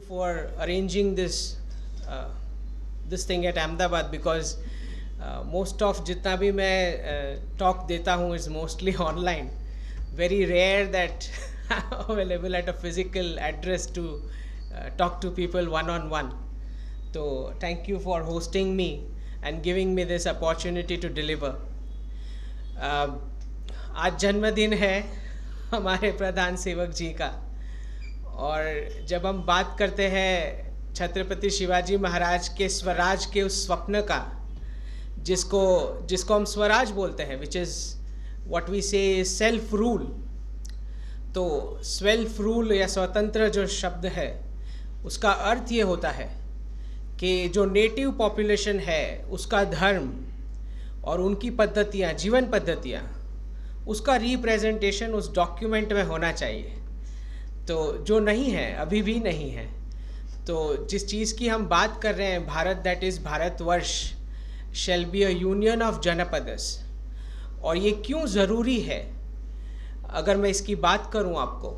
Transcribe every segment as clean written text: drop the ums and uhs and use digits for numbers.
for arranging this thing at Ahmedabad, because most of जितना भी मैं talk देता हूँ is mostly online. Very rare that I'm available at a physical address to talk to people one on one. So thank you for hosting me and giving me this opportunity to deliver. आज जन्मदिन है हमारे प्रधान सेवक जी का, और जब हम बात करते हैं छत्रपति शिवाजी महाराज के स्वराज के उस स्वप्न का, जिसको हम स्वराज बोलते हैं, विच इज़ व्हाट वी से सेल्फ रूल, तो सेल्फ रूल या स्वतंत्र जो शब्द है उसका अर्थ ये होता है कि जो नेटिव पॉपुलेशन है उसका धर्म और उनकी पद्धतियाँ, जीवन पद्धतियाँ, उसका रिप्रेजेंटेशन उस डॉक्यूमेंट में होना चाहिए। तो जो नहीं है, अभी भी नहीं है। तो जिस चीज़ की हम बात कर रहे हैं, Bharat, that is Bharatvarsh shall be a union of जनपदस। और ये क्यों ज़रूरी है, अगर मैं इसकी बात करूं आपको,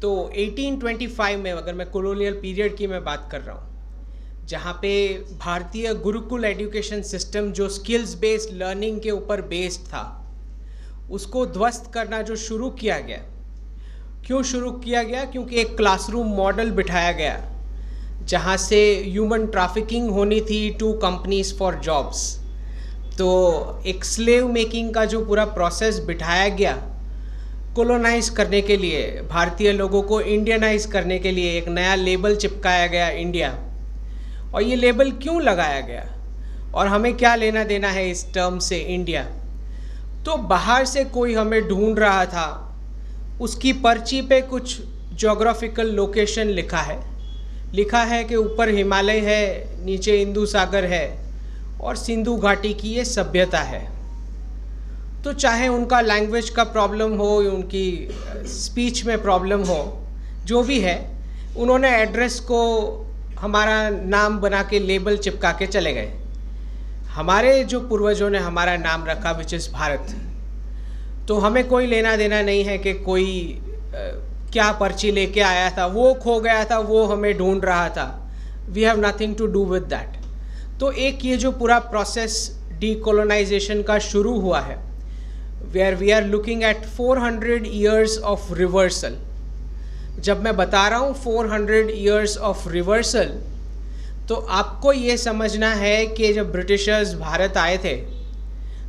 तो 1825 में, अगर मैं कॉलोनियल पीरियड की मैं बात कर रहा हूं, जहाँ पे भारतीय गुरुकुल एजुकेशन सिस्टम जो स्किल्स बेस्ड लर्निंग के ऊपर बेस्ड था, उसको ध्वस्त करना जो शुरू किया गया। क्यों शुरू किया गया? क्योंकि एक क्लासरूम मॉडल बिठाया गया जहाँ से ह्यूमन ट्रैफिकिंग होनी थी टू कंपनीज फॉर जॉब्स। तो एक स्लेव मेकिंग का जो पूरा प्रोसेस बिठाया गया कोलोनाइज करने के लिए, भारतीय लोगों को इंडियनाइज करने के लिए एक नया लेबल चिपकाया गया, इंडिया। और ये लेबल क्यों लगाया गया और हमें क्या लेना देना है इस टर्म से, इंडिया? तो बाहर से कोई हमें ढूंढ रहा था, उसकी पर्ची पे कुछ जोग्राफिकल लोकेशन लिखा है कि ऊपर हिमालय है, नीचे हिंदू सागर है और सिंधु घाटी की ये सभ्यता है। तो चाहे उनका लैंग्वेज का प्रॉब्लम हो, उनकी स्पीच में प्रॉब्लम हो, जो भी है, उन्होंने एड्रेस को हमारा नाम बना के लेबल चिपका के चले गए। हमारे जो पूर्वजों ने हमारा नाम रखा, विच इज़ भारत। तो हमें कोई लेना देना नहीं है कि कोई क्या पर्ची लेके आया था, वो खो गया था, वो हमें ढूंढ रहा था। We have nothing to do with that. तो एक ये जो पूरा प्रोसेस डीकोलोनाइजेशन का शुरू हुआ है, where we are looking at 400 years of reversal. जब मैं बता रहा हूँ 400 ईयर्स ऑफ रिवर्सल, तो आपको ये समझना है कि जब ब्रिटिशर्स भारत आए थे,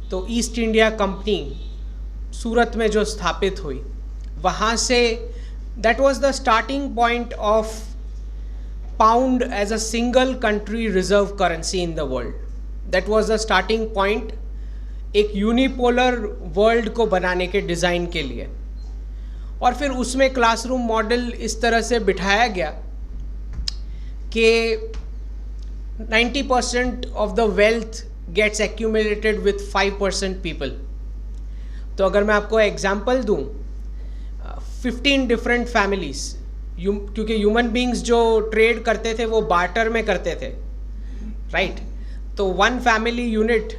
तो ईस्ट इंडिया कंपनी सूरत में जो स्थापित हुई, वहाँ से that was the starting point of pound as a single country reserve currency in the world. That was the starting point एक यूनिपोलर वर्ल्ड को बनाने के डिज़ाइन के लिए। और फिर उसमें क्लासरूम मॉडल इस तरह से बिठाया गया कि 90% of the wealth gets accumulated with 5% people. तो अगर मैं आपको एग्जांपल दूं, 15 डिफरेंट फैमिलीज, क्योंकि ह्यूमन बींग्स जो ट्रेड करते थे वो बार्टर में करते थे, राइट? तो वन फैमिली यूनिट,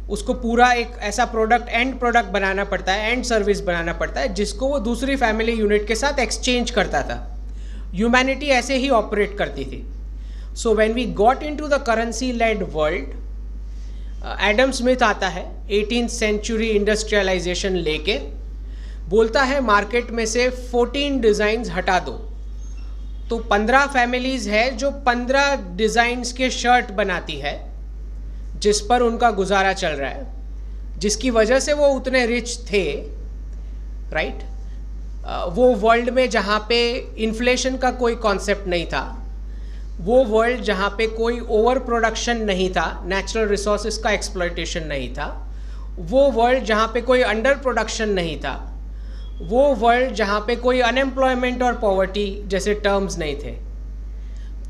उसको पूरा एक ऐसा प्रोडक्ट, एंड प्रोडक्ट बनाना पड़ता है, एंड सर्विस बनाना पड़ता है, जिसको वो दूसरी फैमिली यूनिट के साथ एक्सचेंज करता था। ह्यूमैनिटी ऐसे ही ऑपरेट करती थी। So when we got into the currency led world, Adam Smith आता है 18th सेंचुरी इंडस्ट्रियलाइजेशन लेके, बोलता है मार्केट में से 14 डिज़ाइंस हटा दो। तो 15 फैमिलीज़ है जो 15 डिज़ाइंस के शर्ट बनाती है, जिस पर उनका गुजारा चल रहा है, जिसकी वजह से वो उतने रिच थे, राइट? वो वर्ल्ड में जहाँ पे इन्फ्लेशन का कोई कॉन्सेप्ट नहीं था, वो वर्ल्ड जहाँ पे कोई ओवर प्रोडक्शन नहीं था, नेचुरल रिसोर्सेज का एक्सप्लॉयटेशन नहीं था, वो वर्ल्ड जहाँ पे कोई अंडर प्रोडक्शन नहीं था, वो वर्ल्ड जहाँ पे कोई अनएम्प्लॉयमेंट और पॉवर्टी जैसे टर्म्स नहीं थे।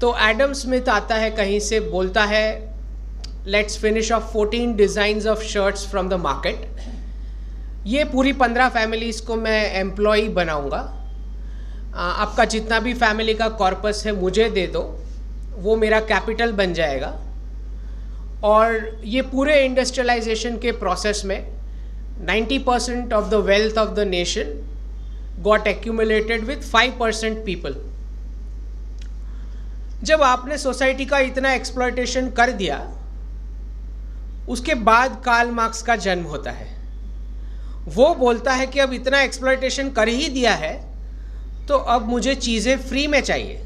तो एडम स्मिथ आता है कहीं से, बोलता है let's finish off 14 designs of shirts from the market. ये पूरी 15 फैमिलीज़ को मैं एम्प्लॉई बनाऊँगा, आपका जितना भी फैमिली का कॉर्पस है मुझे दे दो, वो मेरा कैपिटल बन जाएगा। और ये पूरे इंडस्ट्रियलाइजेशन के प्रोसेस में 90% of the wealth of the nation got accumulated with 5% people. जब आपने सोसाइटी का इतना एक्सप्लॉयटेशन कर दिया, उसके बाद कार्ल मार्क्स का जन्म होता है। वो बोलता है कि अब इतना एक्सप्लॉयटेशन कर ही दिया है तो अब मुझे चीज़ें फ्री में चाहिए।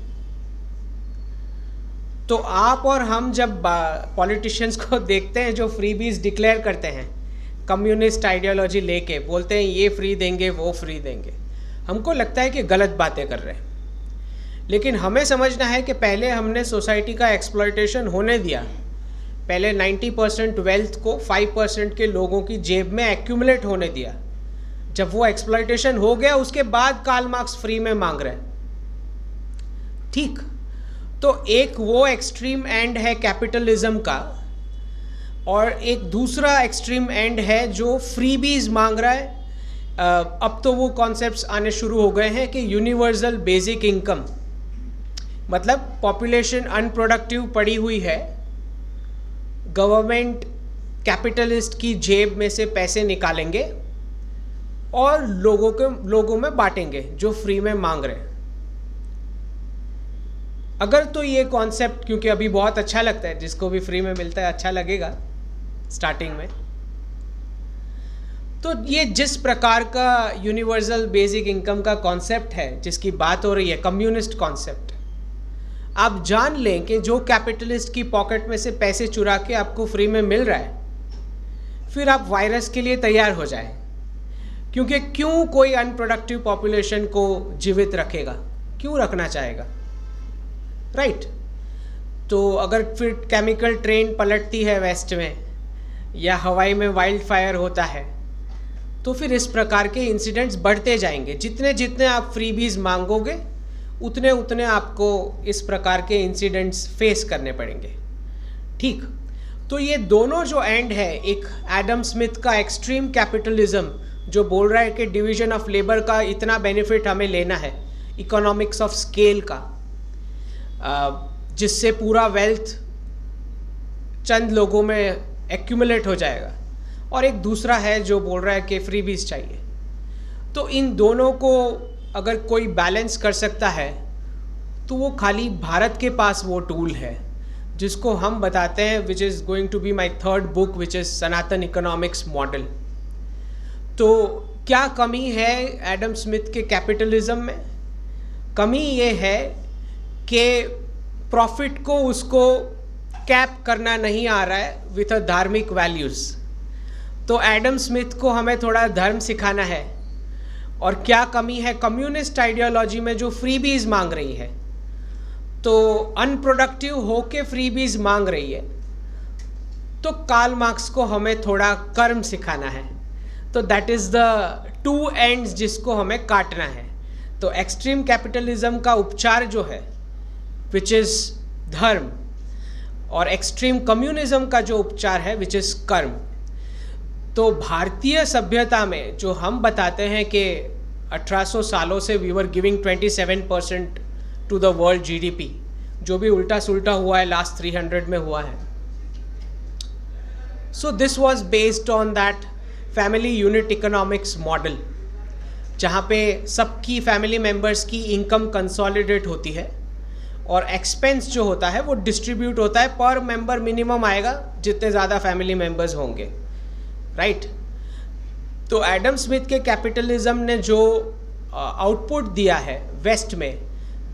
तो आप और हम जब पॉलिटिशियंस को देखते हैं जो फ्रीबीज डिक्लेयर करते हैं, कम्युनिस्ट आइडियोलॉजी लेके बोलते हैं ये फ्री देंगे वो फ्री देंगे, हमको लगता है कि गलत बातें कर रहे हैं। लेकिन हमें समझना है कि पहले हमने सोसाइटी का एक्सप्लॉयटेशन होने दिया। पहले 90% वेल्थ को 5% के लोगों की जेब में एक्यूमुलेट होने दिया। जब वो एक्सप्लॉयटेशन हो गया उसके बाद कार्ल मार्क्स फ्री में मांग रहे हैं। ठीक, तो एक वो एक्सट्रीम एंड है कैपिटलिज्म का, और एक दूसरा एक्सट्रीम एंड है जो फ्रीबीज मांग रहा है। अब तो वो कॉन्सेप्ट्स आने शुरू हो गए हैं कि यूनिवर्सल बेसिक इनकम, मतलब पॉपुलेशन अनप्रोडक्टिव पड़ी हुई है, गवर्नमेंट कैपिटलिस्ट की जेब में से पैसे निकालेंगे और लोगों में बांटेंगे जो फ्री में मांग रहे हैं। अगर तो ये कॉन्सेप्ट, क्योंकि अभी बहुत अच्छा लगता है, जिसको भी फ्री में मिलता है अच्छा लगेगा स्टार्टिंग में, तो ये जिस प्रकार का यूनिवर्सल बेसिक इनकम का कॉन्सेप्ट है जिसकी बात हो रही है, कम्युनिस्ट कॉन्सेप्ट, आप जान लें कि जो कैपिटलिस्ट की पॉकेट में से पैसे चुरा के आपको फ्री में मिल रहा है, फिर आप वायरस के लिए तैयार हो जाएं। क्योंकि क्यों कोई अनप्रोडक्टिव पॉपुलेशन को जीवित रखेगा, क्यों रखना चाहेगा, राइट? तो अगर फिर केमिकल ट्रेन पलटती है वेस्ट में या हवाई में वाइल्ड फायर होता है, तो फिर इस प्रकार के इंसिडेंट्स बढ़ते जाएंगे। जितने जितने आप फ्रीबीज मांगोगे उतने उतने आपको इस प्रकार के इंसिडेंट्स फेस करने पड़ेंगे। ठीक, तो ये दोनों जो एंड है, एक एडम स्मिथ का एक्सट्रीम कैपिटलिज्म जो बोल रहा है कि डिवीजन ऑफ लेबर का इतना बेनिफिट हमें लेना है, इकोनॉमिक्स ऑफ स्केल का, जिससे पूरा वेल्थ चंद लोगों में एक्यूमुलेट हो जाएगा, और एक दूसरा है जो बोल रहा है कि फ्रीबीज चाहिए। तो इन दोनों को अगर कोई बैलेंस कर सकता है तो वो खाली भारत के पास वो टूल है जिसको हम बताते हैं, which is going to be my third book, which is Sanatan economics model. तो क्या कमी है एडम स्मिथ के कैपिटलिज्म में? कमी ये है कि प्रॉफिट को उसको कैप करना नहीं आ रहा है विथ अ धार्मिक वैल्यूज़। तो एडम स्मिथ को हमें थोड़ा धर्म सिखाना है। और क्या कमी है कम्युनिस्ट आइडियोलॉजी में जो फ्रीबीज मांग रही है, तो अनप्रोडक्टिव होके फ्रीबीज मांग रही है, तो कार्ल मार्क्स को हमें थोड़ा कर्म सिखाना है। तो that is the two ends जिसको हमें काटना है। तो एक्सट्रीम कैपिटलिज्म का उपचार जो है विच इज़ धर्म, और एक्सट्रीम कम्युनिज्म का जो उपचार है विच इज़ कर्म। तो भारतीय सभ्यता में जो हम बताते हैं कि 1800 सालों से we were giving 27% to the world GDP, जो भी उल्टा सुल्टा हुआ है लास्ट 300 में हुआ है। So this was based on that family unit economics model, जहाँ पे सबकी फैमिली मेम्बर्स की इनकम कंसोलिडेट होती है और एक्सपेंस जो होता है वो डिस्ट्रीब्यूट होता है, पर मेंबर मिनिमम आएगा जितने ज़्यादा फैमिली मेम्बर्स होंगे, राइट? तो एडम स्मिथ के कैपिटलिज्म ने जो आउटपुट दिया है वेस्ट में,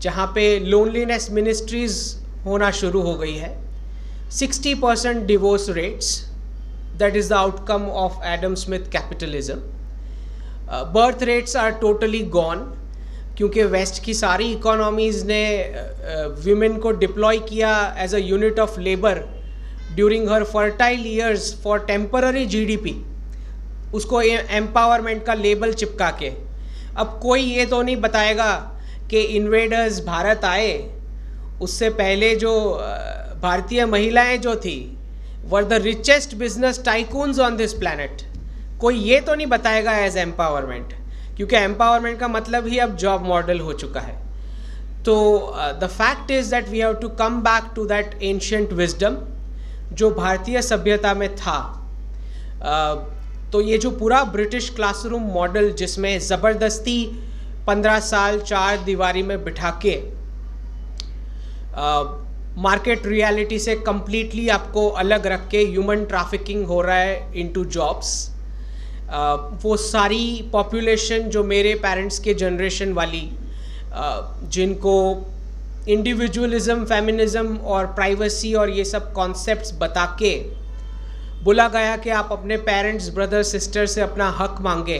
जहाँ पे लोनलीनेस मिनिस्ट्रीज होना शुरू हो गई है, 60% divorce rates, that is the outcome of Adam Smith capitalism. Birth rates are totally gone, क्योंकि वेस्ट की सारी इकोनॉमीज़ ने वीमेन को डिप्लॉय किया as a unit of labour during her fertile years for temporary GDP, उसको empowerment का label चिपका के। अब कोई ये तो नहीं बताएगा कि इन्वेडर्स भारत आए, उससे पहले जो भारतीय महिलाएं जो थी were the richest business tycoons on this planet. कोई ये तो नहीं बताएगा एज एम्पावरमेंट, क्योंकि एम्पावरमेंट का मतलब ही अब जॉब मॉडल हो चुका है। तो the fact is that we have to come back to that ancient wisdom जो भारतीय सभ्यता में था। तो ये जो पूरा ब्रिटिश क्लासरूम मॉडल, जिसमें ज़बरदस्ती 15 साल 4 दीवारी में बिठा के मार्केट रियलिटी से कम्प्लीटली आपको अलग रख के ह्यूमन ट्रैफिकिंग हो रहा है इनटू जॉब्स। वो सारी पॉपुलेशन जो मेरे पेरेंट्स के जनरेशन वाली जिनको इंडिविजुअलिज्म, फेमिनिज्म और प्राइवेसी और ये सब कॉन्सेप्ट्स बता के बोला गया कि आप अपने पेरेंट्स, ब्रदर, सिस्टर से अपना हक मांगे,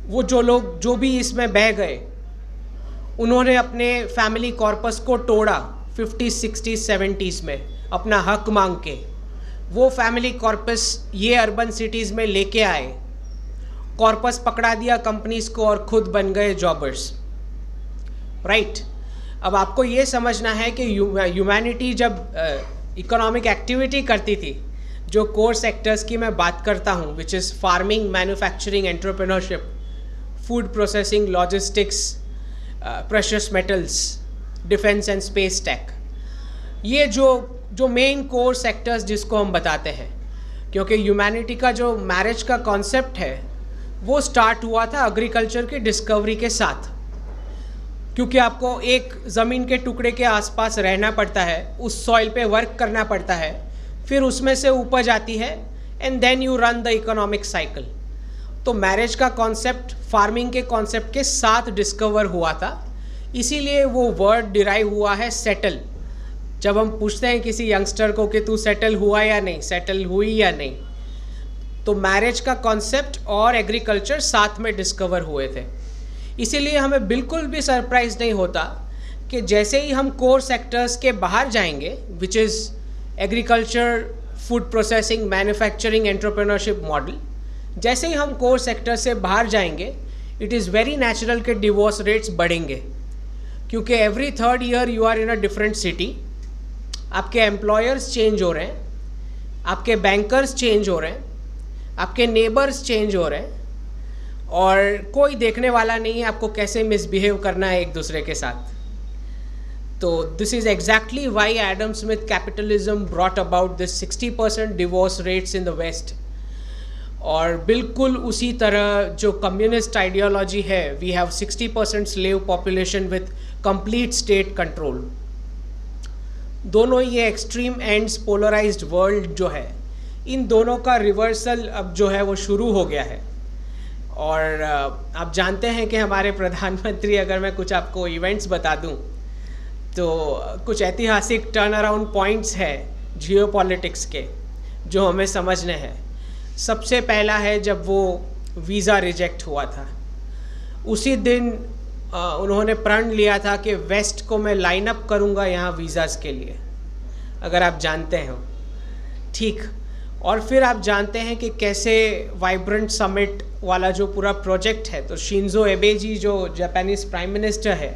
वो जो लोग जो भी इसमें बह गए उन्होंने अपने फैमिली कॉर्पस को तोड़ा 50s, 60s, 70s में अपना हक मांग के। वो फैमिली कॉर्पस ये अर्बन सिटीज़ में लेके आए, कॉर्पस पकड़ा दिया कंपनीज को और खुद बन गए जॉबर्स, राइट। अब आपको ये समझना है कि ह्यूमैनिटी जब इकोनॉमिक एक्टिविटी करती थी, जो कोर सेक्टर्स की मैं बात करता हूँ, which is farming, manufacturing, entrepreneurship, food processing, logistics, precious metals, defence and space tech, ये जो मेन कोर सेक्टर्स जिसको हम बताते हैं, क्योंकि ह्यूमैनिटी का जो मैरिज का कॉन्सेप्ट है वो स्टार्ट हुआ था एग्रीकल्चर की डिस्कवरी के साथ, क्योंकि आपको एक ज़मीन के टुकड़े के आसपास रहना पड़ता है, उस सॉइल पे वर्क करना पड़ता है, फिर उसमें से उपज आती है and then you run the economic cycle. तो मैरिज का कॉन्सेप्ट फार्मिंग के कॉन्सेप्ट के साथ डिस्कवर हुआ था, इसीलिए वो वर्ड डिराइव हुआ है सेटल। जब हम पूछते हैं किसी यंगस्टर को कि तू सेटल हुआ या नहीं, सेटल हुई या नहीं, तो मैरिज का कॉन्सेप्ट और एग्रीकल्चर साथ में डिस्कवर हुए थे। इसीलिए हमें बिल्कुल भी सरप्राइज नहीं होता कि जैसे ही हम कोर सेक्टर्स के बाहर जाएंगे, which is agriculture, food processing, manufacturing, entrepreneurship model, जैसे ही हम कोर सेक्टर से बाहर जाएंगे, इट इज़ वेरी नेचुरल कि डिवोर्स रेट्स बढ़ेंगे, क्योंकि every 3rd year you are in a different city, आपके एम्प्लॉयर्स चेंज हो रहे हैं, आपके बैंकर्स चेंज हो रहे हैं, आपके नेबर्स चेंज हो रहे हैं, और कोई देखने वाला नहीं है आपको कैसे मिसबिहेव करना है एक दूसरे के साथ। तो this is exactly why Adam Smith capitalism brought about this 60% divorce rates in the West. और बिल्कुल उसी तरह जो कम्युनिस्ट आइडियोलॉजी है, we have 60% slave population with complete state control. दोनों ये एक्सट्रीम एंड्स, पोलराइज्ड वर्ल्ड जो है, इन दोनों का रिवर्सल अब जो है वो शुरू हो गया है। और आप जानते हैं कि हमारे प्रधानमंत्री, अगर मैं कुछ आपको इवेंट्स बता दूं, तो कुछ ऐतिहासिक टर्न अराउंड पॉइंट्स हैं जियोपॉलिटिक्स के जो हमें समझने हैं। सबसे पहला है जब वो वीज़ा रिजेक्ट हुआ था, उसी दिन उन्होंने प्रण लिया था कि वेस्ट को मैं लाइन अप करूँगा यहाँ वीज़ाज़ के लिए, अगर आप जानते हो, ठीक। और फिर आप जानते हैं कि कैसे वाइब्रेंट समिट वाला जो पूरा प्रोजेक्ट है, तो शिंजो एबे जी जो जापानीज़ प्राइम मिनिस्टर है,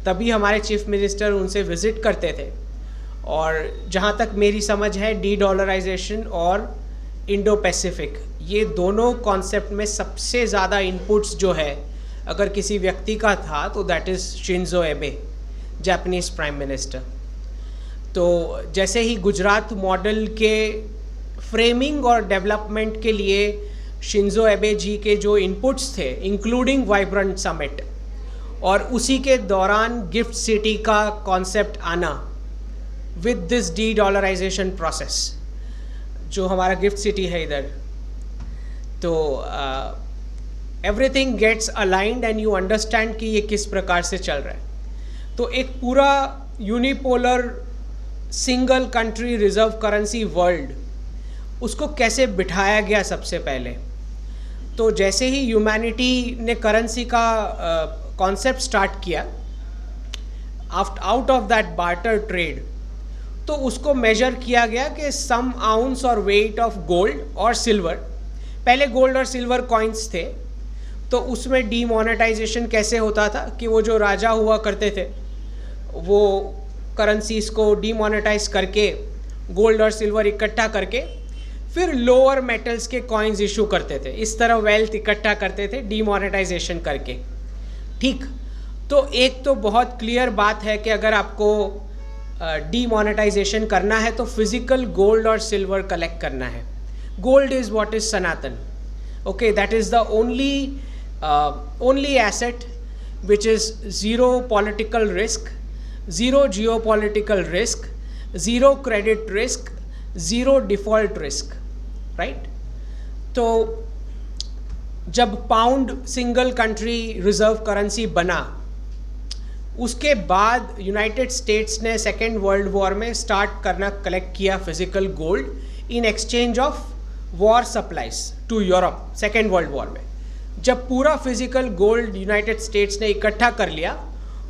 तभी हमारे चीफ मिनिस्टर उनसे विज़िट करते थे। और जहाँ तक मेरी समझ है, डी-डॉलराइजेशन और इंडो पैसिफिक, ये दोनों कॉन्सेप्ट में सबसे ज़्यादा इनपुट्स जो है अगर किसी व्यक्ति का था तो दैट इज़ शिंजो एबे, जापानीज़ प्राइम मिनिस्टर। तो जैसे ही गुजरात मॉडल के फ्रेमिंग और डेवलपमेंट के लिए शिंजो एबे जी के जो इनपुट्स थे, इंक्लूडिंग वाइब्रेंट समिट, और उसी के दौरान गिफ्ट सिटी का कॉन्सेप्ट आना विद दिस डी-डॉलराइजेशन प्रोसेस, जो हमारा गिफ्ट सिटी है इधर, तो everything gets aligned and you understand कि ये किस प्रकार से चल रहा है। तो एक पूरा unipolar single country reserve currency world, उसको कैसे बिठाया गया सबसे पहले। तो जैसे ही ह्यूमैनिटी ने करेंसी का कॉन्सेप्ट स्टार्ट किया, out of that barter trade, तो उसको मेजर किया गया कि सम आउंस और वेट ऑफ गोल्ड और सिल्वर, पहले गोल्ड और सिल्वर कॉइन्स थे, तो उसमें डीमोनेटाइजेशन कैसे होता था कि वो जो राजा हुआ करते थे वो करेंसीज को डीमोनेटाइज करके गोल्ड और सिल्वर इकट्ठा करके फिर लोअर मेटल्स के कॉइन्स इशू करते थे, इस तरह वेल्थ इकट्ठा करते थे डीमोनेटाइजेशन करके, ठीक। तो एक तो बहुत क्लियर बात है कि अगर आपको डीमोनेटाइजेशन करना है तो फिजिकल गोल्ड और सिल्वर कलेक्ट करना है। Gold is what is Sanatan, okay, that is the only asset which is zero political risk, zero geopolitical risk, zero credit risk, zero default risk, right. तो जब pound single country reserve currency बना, उसके बाद United States ने Second World War में start करना collect किया physical gold in exchange of war supplies to Europe. Second World War में जब पूरा फिजिकल गोल्ड यूनाइटेड स्टेट्स ने इकट्ठा कर लिया,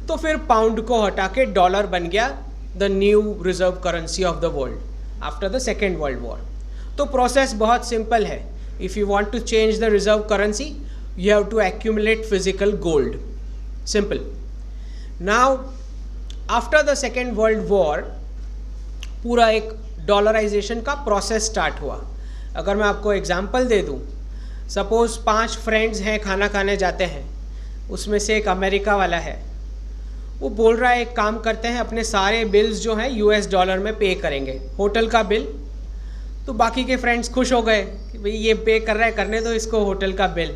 तो फिर पाउंड को हटा के डॉलर बन गया the new reserve currency of the world after the Second World War. तो प्रोसेस बहुत सिंपल है। If you want to change the reserve currency, you have to accumulate physical gold, simple. Now after the Second World War पूरा एक dollarisation का process start हुआ। अगर मैं आपको एग्जांपल दे दूं, सपोज़ 5 फ्रेंड्स हैं, खाना खाने जाते हैं, उसमें से एक अमेरिका वाला है, वो बोल रहा है एक काम करते हैं, अपने सारे बिल्स जो हैं US डॉलर में पे करेंगे, होटल का बिल। तो बाकी के फ्रेंड्स खुश हो गए कि भाई ये पे कर रहा है, करने दो इसको होटल का बिल।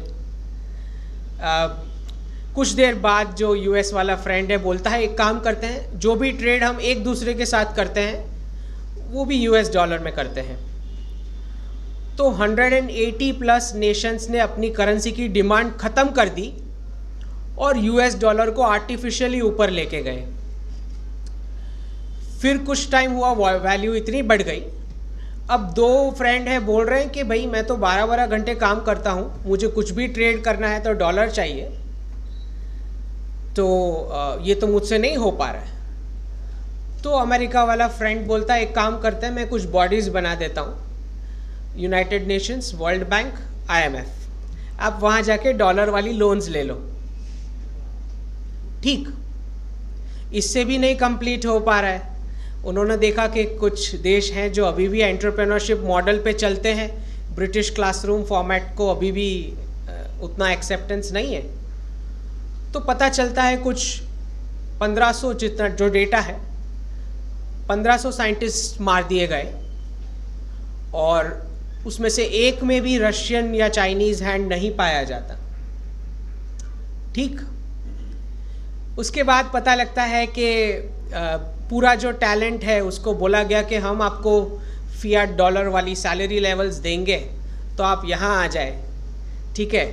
कुछ देर बाद जो US वाला फ्रेंड है बोलता है एक काम करते हैं, जो भी ट्रेड हम एक दूसरे के साथ करते हैं वो भी US डॉलर में करते हैं। तो 180 प्लस नेशंस ने अपनी करेंसी की डिमांड ख़त्म कर दी और US डॉलर को आर्टिफिशियली ऊपर लेके गए। फिर कुछ टाइम हुआ, वैल्यू इतनी बढ़ गई, अब 2 फ्रेंड हैं बोल रहे हैं कि भाई मैं तो 12-12 घंटे काम करता हूँ, मुझे कुछ भी ट्रेड करना है तो डॉलर चाहिए, तो ये तो मुझसे नहीं हो पा रहा है। तो अमेरिका वाला फ्रेंड बोलता है एक काम करते हैं, मैं कुछ बॉडीज़ बना देता हूँ, United Nations, world bank, IMF, आप वहाँ जाके डॉलर वाली लोन्स ले लो। ठीक, इससे भी नहीं कंप्लीट हो पा रहा है। उन्होंने देखा कि कुछ देश हैं जो अभी भी एंटरप्रेन्योरशिप मॉडल पे चलते हैं, ब्रिटिश क्लासरूम फॉर्मेट को अभी भी उतना एक्सेप्टेंस नहीं है। तो पता चलता है कुछ 1500, जितना जो डेटा है, 1500 साइंटिस्ट मार दिए गए और उसमें से एक में भी रशियन या चाइनीज़ हैंड नहीं पाया जाता। ठीक, उसके बाद पता लगता है कि पूरा जो टैलेंट है उसको बोला गया कि हम आपको फियाट डॉलर वाली सैलरी लेवल्स देंगे तो आप यहाँ आ जाए, ठीक है।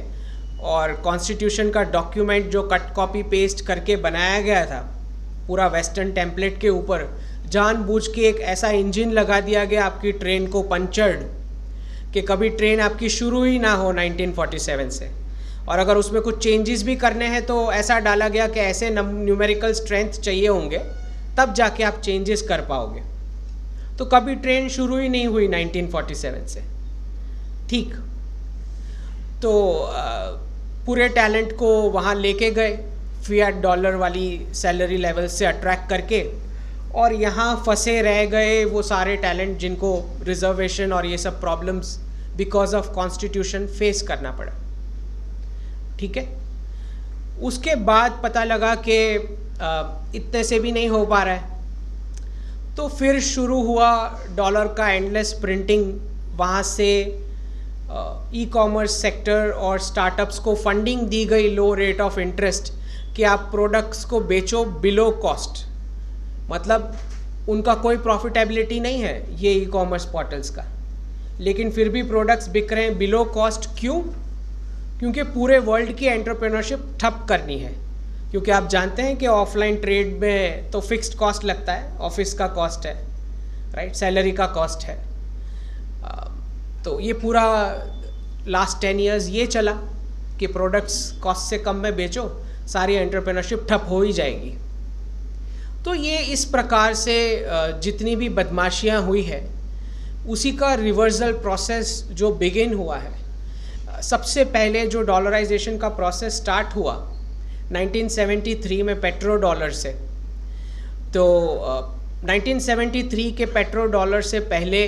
और कॉन्स्टिट्यूशन का डॉक्यूमेंट जो कट कॉपी पेस्ट करके बनाया गया था पूरा वेस्टर्न टेम्पलेट के ऊपर, जानबूझ के एक ऐसा इंजन लगा दिया गया आपकी ट्रेन को पंचर्ड कि कभी ट्रेन आपकी शुरू ही ना हो 1947 से। और अगर उसमें कुछ चेंजेस भी करने हैं तो ऐसा डाला गया कि ऐसे न्यूमेरिकल स्ट्रेंथ चाहिए होंगे तब जाके आप चेंजेस कर पाओगे। तो कभी ट्रेन शुरू ही नहीं हुई 1947 से। ठीक, तो पूरे टैलेंट को वहाँ लेके गए फियाट डॉलर वाली सैलरी लेवल से अट्रैक्ट करके, और यहाँ फंसे रह गए वो सारे टैलेंट जिनको रिजर्वेशन और ये सब problems because of constitution face करना पड़ा। ठीक है, उसके बाद पता लगा कि इतने से भी नहीं हो पा रहा है, तो फिर शुरू हुआ डॉलर का एंडलेस प्रिंटिंग। वहाँ से ई कॉमर्स सेक्टर और स्टार्टअप्स को फंडिंग दी गई लो रेट ऑफ इंटरेस्ट कि आप प्रोडक्ट्स को बेचो बिलो कॉस्ट। मतलब उनका कोई प्रॉफिटेबिलिटी नहीं है ये ई कॉमर्स पोर्टल्स का, लेकिन फिर भी प्रोडक्ट्स बिक रहे हैं बिलो कॉस्ट। क्यों? क्योंकि पूरे वर्ल्ड की एंटरप्रेन्योरशिप ठप करनी है। क्योंकि आप जानते हैं कि ऑफलाइन ट्रेड में तो फिक्स्ड कॉस्ट लगता है, ऑफिस का कॉस्ट है, राइट, सैलरी का कॉस्ट है। तो ये पूरा लास्ट 10 years ये चला कि प्रोडक्ट्स कॉस्ट से कम में बेचो, सारी एंटरप्रेन्योरशिप ठप हो ही जाएगी। तो ये इस प्रकार से जितनी भी बदमाशियाँ हुई है उसी का रिवर्सल प्रोसेस जो बिगिन हुआ है। सबसे पहले जो डॉलराइजेशन का प्रोसेस स्टार्ट हुआ 1973 में पेट्रो डॉलर से। तो 1973 के पेट्रो डॉलर से पहले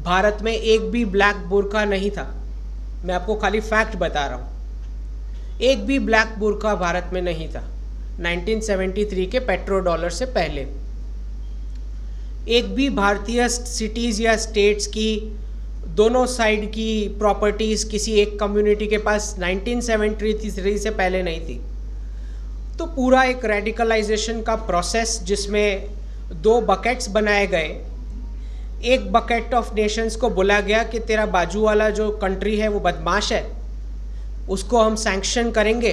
भारत में एक भी ब्लैक बुर्का नहीं था। मैं आपको खाली फैक्ट बता रहा हूँ, एक भी ब्लैक बुर्का भारत में नहीं था 1973 के पेट्रो डॉलर से पहले। एक भी भारतीय सिटीज़ या स्टेट्स की दोनों साइड की प्रॉपर्टीज़ किसी एक कम्युनिटी के पास 1973 से पहले नहीं थी। तो पूरा एक रेडिकलाइजेशन का प्रोसेस जिसमें 2 बकेट्स बनाए गए। एक बकेट ऑफ नेशंस को बोला गया कि तेरा बाजू वाला जो कंट्री है वो बदमाश है, उसको हम सैंक्शन करेंगे,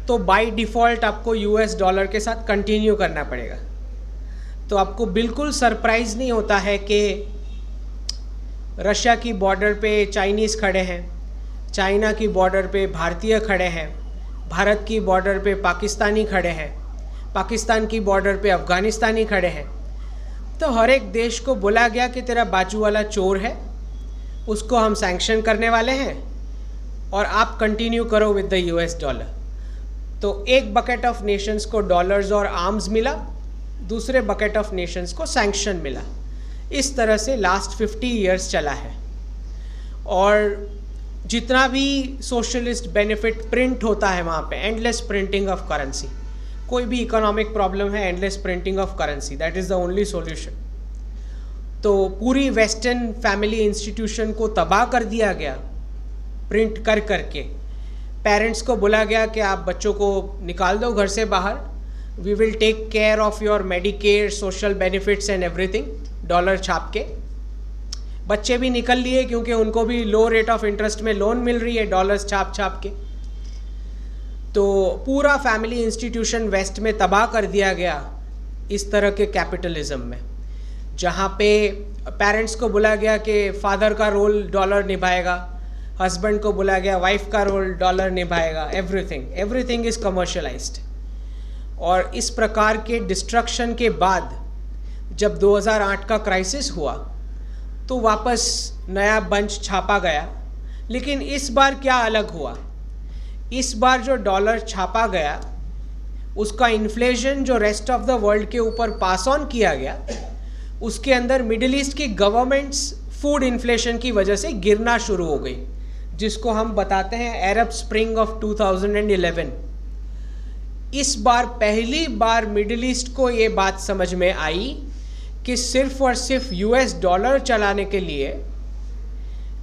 तो बाय डिफ़ॉल्ट आपको यूएस डॉलर के साथ कंटिन्यू करना पड़ेगा। तो आपको बिल्कुल सरप्राइज़ नहीं होता है कि रशिया की बॉर्डर पे चाइनीज़ खड़े हैं, चाइना की बॉर्डर पे भारतीय खड़े हैं, भारत की बॉर्डर पे पाकिस्तानी खड़े हैं, पाकिस्तान की बॉर्डर पे अफ़गानिस्तानी खड़े हैं। तो हर एक देश को बोला गया कि तेरा बाजू वाला चोर है, उसको हम सैंक्शन करने वाले हैं और आप कंटिन्यू करो विद द यूएस डॉलर। तो एक बकेट ऑफ नेशंस को डॉलर्स और आर्म्स मिला, दूसरे बकेट ऑफ नेशंस को सैंक्शन मिला। इस तरह से लास्ट 50 ईयर्स चला है। और जितना भी सोशलिस्ट बेनिफिट प्रिंट होता है वहाँ पे, एंडलेस प्रिंटिंग ऑफ करेंसी। कोई भी इकोनॉमिक प्रॉब्लम है, endless printing of currency, that is the only solution. तो पूरी वेस्टर्न फैमिली इंस्टीट्यूशन को तबाह कर दिया गया प्रिंट कर करके। पेरेंट्स को बोला गया कि आप बच्चों को निकाल दो घर से बाहर, we will take care of your Medicare, social benefits and everything, dollar छाप के। बच्चे भी निकल लिए क्योंकि उनको भी लो रेट ऑफ इंटरेस्ट में लोन मिल रही है डॉलर्स छाप छाप के। तो पूरा फैमिली इंस्टीट्यूशन वेस्ट में तबाह कर दिया गया इस तरह के कैपिटलिज्म में, जहाँ पे पेरेंट्स को बोला गया कि फादर का रोल डॉलर निभाएगा, हस्बैंड को बोला गया वाइफ का रोल डॉलर निभाएगा, एवरीथिंग इज़ कमर्शलाइज्ड। और इस प्रकार के डिस्ट्रक्शन के बाद जब 2008 का क्राइसिस हुआ तो वापस नया बंच छापा गया। लेकिन इस बार क्या अलग हुआ, इस बार जो डॉलर छापा गया उसका इन्फ्लेशन जो रेस्ट ऑफ द वर्ल्ड के ऊपर पास ऑन किया गया, उसके अंदर मिडिल ईस्ट की गवर्नमेंट्स फूड इन्फ्लेशन की वजह से गिरना शुरू हो गई, जिसको हम बताते हैं अरब स्प्रिंग ऑफ 2011। इस बार पहली बार मिडिल ईस्ट को ये बात समझ में आई कि सिर्फ और सिर्फ यूएस डॉलर चलाने के लिए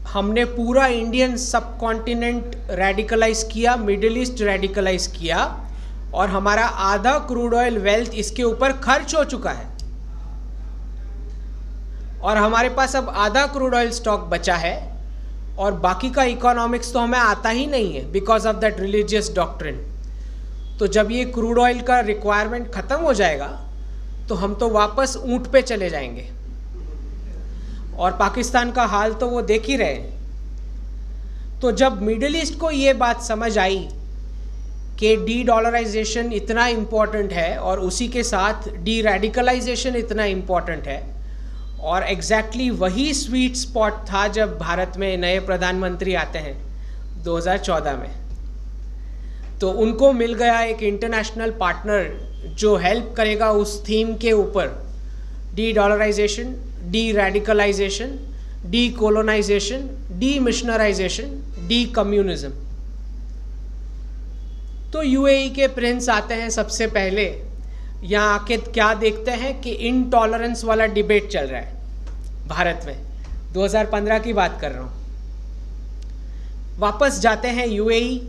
हमने पूरा इंडियन सब कॉन्टिनेंट रेडिकलाइज किया, मिडिल ईस्ट रेडिकलाइज किया, और हमारा आधा क्रूड ऑयल वेल्थ इसके ऊपर खर्च हो चुका है। और हमारे पास अब आधा क्रूड ऑयल स्टॉक बचा है और बाकी का इकोनॉमिक्स तो हमें आता ही नहीं है because of that religious doctrine. तो जब ये क्रूड ऑयल का रिक्वायरमेंट ख़त्म हो जाएगा तो हम तो वापस ऊंट पे चले जाएंगे, और पाकिस्तान का हाल तो वो देख ही रहे। तो जब मिडिल ईस्ट को ये बात समझ आई कि डी डॉलराइजेशन इतना इम्पॉर्टेंट है और उसी के साथ डी रेडिकलाइजेशन इतना इम्पॉर्टेंट है, और एग्जैक्टली वही स्वीट स्पॉट था जब भारत में नए प्रधानमंत्री आते हैं 2014 में। तो उनको मिल गया एक इंटरनेशनल पार्टनर जो हेल्प करेगा उस थीम के ऊपर, de dollarisation, de radicalisation, de colonisation, de missionarisation, de communism. तो यूएई के प्रिंस आते हैं सबसे पहले, यहाँ आके क्या देखते हैं कि इनटॉलरेंस वाला डिबेट चल रहा है भारत में, 2015 की बात कर रहा हूँ। वापस जाते हैं यूएई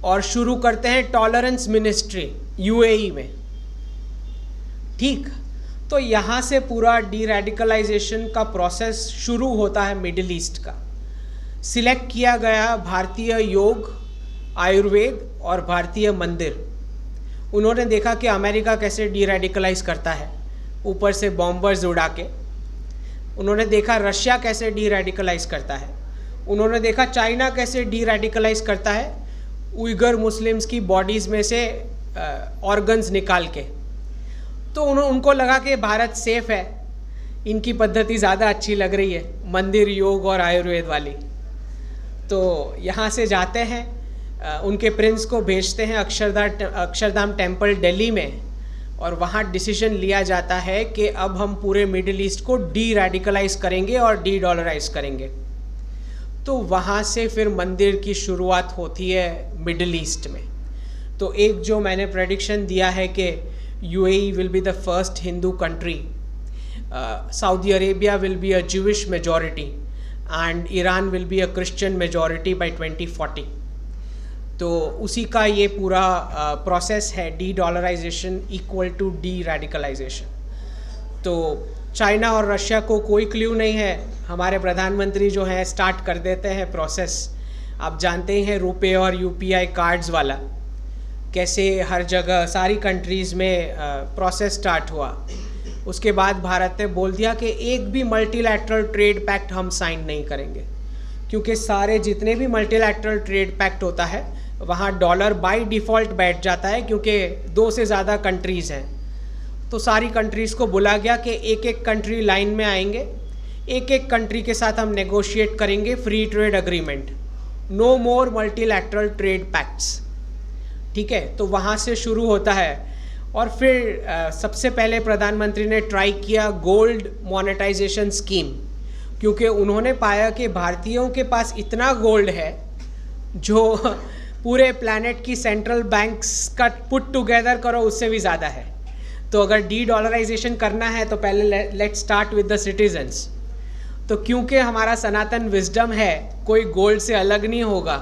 और शुरू करते हैं टॉलरेंस मिनिस्ट्री यूएई में, ठीक। तो यहाँ से पूरा डी रेडिकलाइजेशन का प्रोसेस शुरू होता है मिडिल ईस्ट का। सिलेक्ट किया गया भारतीय योग, आयुर्वेद और भारतीय मंदिर। उन्होंने देखा कि अमेरिका कैसे डी रेडिकलाइज करता है ऊपर से बॉम्बर्स उड़ा के, उन्होंने देखा रशिया कैसे डी रेडिकलाइज करता है, उन्होंने देखा चाइना कैसे डी रेडिकलाइज करता है उइगर मुस्लिम्स की बॉडीज़ में से ऑर्गन्स निकाल के। तो उनको लगा कि भारत सेफ है, इनकी पद्धति ज़्यादा अच्छी लग रही है, मंदिर, योग और आयुर्वेद वाली। तो यहाँ से जाते हैं, उनके प्रिंस को भेजते हैं अक्षरधाम टेम्पल दिल्ली में, और वहाँ डिसीजन लिया जाता है कि अब हम पूरे मिडिल ईस्ट को डी रेडिकलाइज करेंगे और डी डॉलराइज करेंगे। तो वहाँ से फिर मंदिर की शुरुआत होती है मिडिल ईस्ट में। तो एक जो मैंने प्रेडिक्शन दिया है कि UAE will be the first Hindu country, Saudi Arabia will be a Jewish majority and Iran will be a Christian majority by 2040. तो उसी का ये पूरा प्रोसेस है, dedollarisation equal to deradicalisation. तो चाइना और रशिया को कोई क्ल्यू नहीं है, हमारे प्रधानमंत्री जो हैं स्टार्ट कर देते हैं प्रोसेस। आप जानते हैं रुपए और यूपीआई कार्ड्स वाला कैसे हर जगह सारी कंट्रीज़ में प्रोसेस स्टार्ट हुआ। उसके बाद भारत ने बोल दिया कि एक भी मल्टीलैटरल ट्रेड पैक्ट हम साइन नहीं करेंगे, क्योंकि सारे जितने भी मल्टीलैटरल ट्रेड पैक्ट होता है वहाँ डॉलर बाय डिफ़ॉल्ट बैठ जाता है, क्योंकि 2 से ज़्यादा कंट्रीज़ हैं। तो सारी कंट्रीज़ को बोला गया कि एक एक कंट्री लाइन में आएंगे, एक एक कंट्री के साथ हम नेगोशिएट करेंगे फ्री ट्रेड अग्रीमेंट, नो मोर मल्टीलैटरल ट्रेड पैक्ट्स। ठीक है, तो वहाँ से शुरू होता है। और फिर सबसे पहले प्रधानमंत्री ने ट्राई किया गोल्ड मोनेटाइजेशन स्कीम, क्योंकि उन्होंने पाया कि भारतीयों के पास इतना गोल्ड है जो पूरे प्लैनेट की सेंट्रल बैंक्स का पुट टुगेदर करो उससे भी ज़्यादा है। तो अगर डी डॉलराइजेशन करना है तो पहले let's start with the citizens. तो क्योंकि हमारा सनातन विजडम है कोई गोल्ड से अलग नहीं होगा,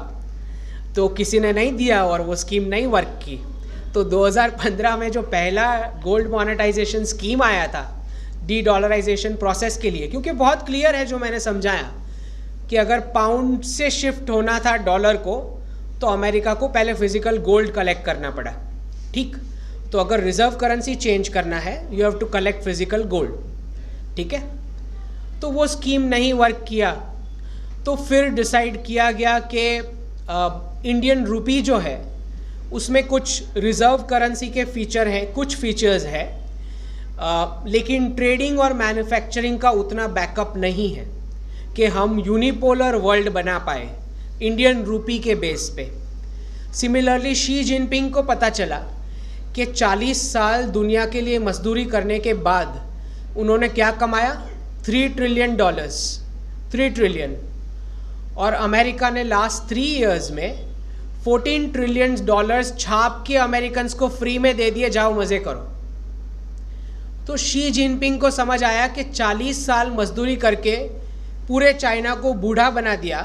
तो किसी ने नहीं दिया और वो स्कीम नहीं वर्क की। तो 2015 में जो पहला गोल्ड मोनेटाइजेशन स्कीम आया था डी डॉलराइजेशन प्रोसेस के लिए, क्योंकि बहुत क्लियर है जो मैंने समझाया कि अगर पाउंड से शिफ्ट होना था डॉलर को तो अमेरिका को पहले फिजिकल गोल्ड कलेक्ट करना पड़ा। ठीक, तो अगर रिजर्व करेंसी चेंज करना है you have to collect physical gold. ठीक है, तो वो स्कीम नहीं वर्क किया। तो फिर डिसाइड किया गया कि इंडियन रूपी जो है उसमें कुछ रिजर्व करेंसी के फीचर हैं, कुछ फीचर्स हैं, लेकिन ट्रेडिंग और मैन्युफैक्चरिंग का उतना बैकअप नहीं है कि हम यूनिपोलर वर्ल्ड बना पाए इंडियन रूपी के बेस पे। सिमिलरली शी जिनपिंग को पता चला कि 40 साल दुनिया के लिए मजदूरी करने के बाद उन्होंने क्या कमाया, $3 ट्रिलियन, 3 ट्रिलियन। और अमेरिका ने लास्ट 3 इयर्स में $14 ट्रिलियन छाप के अमेरिकन को फ्री में दे दिए, जाओ मज़े करो। तो शी जिनपिंग को समझ आया कि 40 साल मजदूरी करके पूरे चाइना को बूढ़ा बना दिया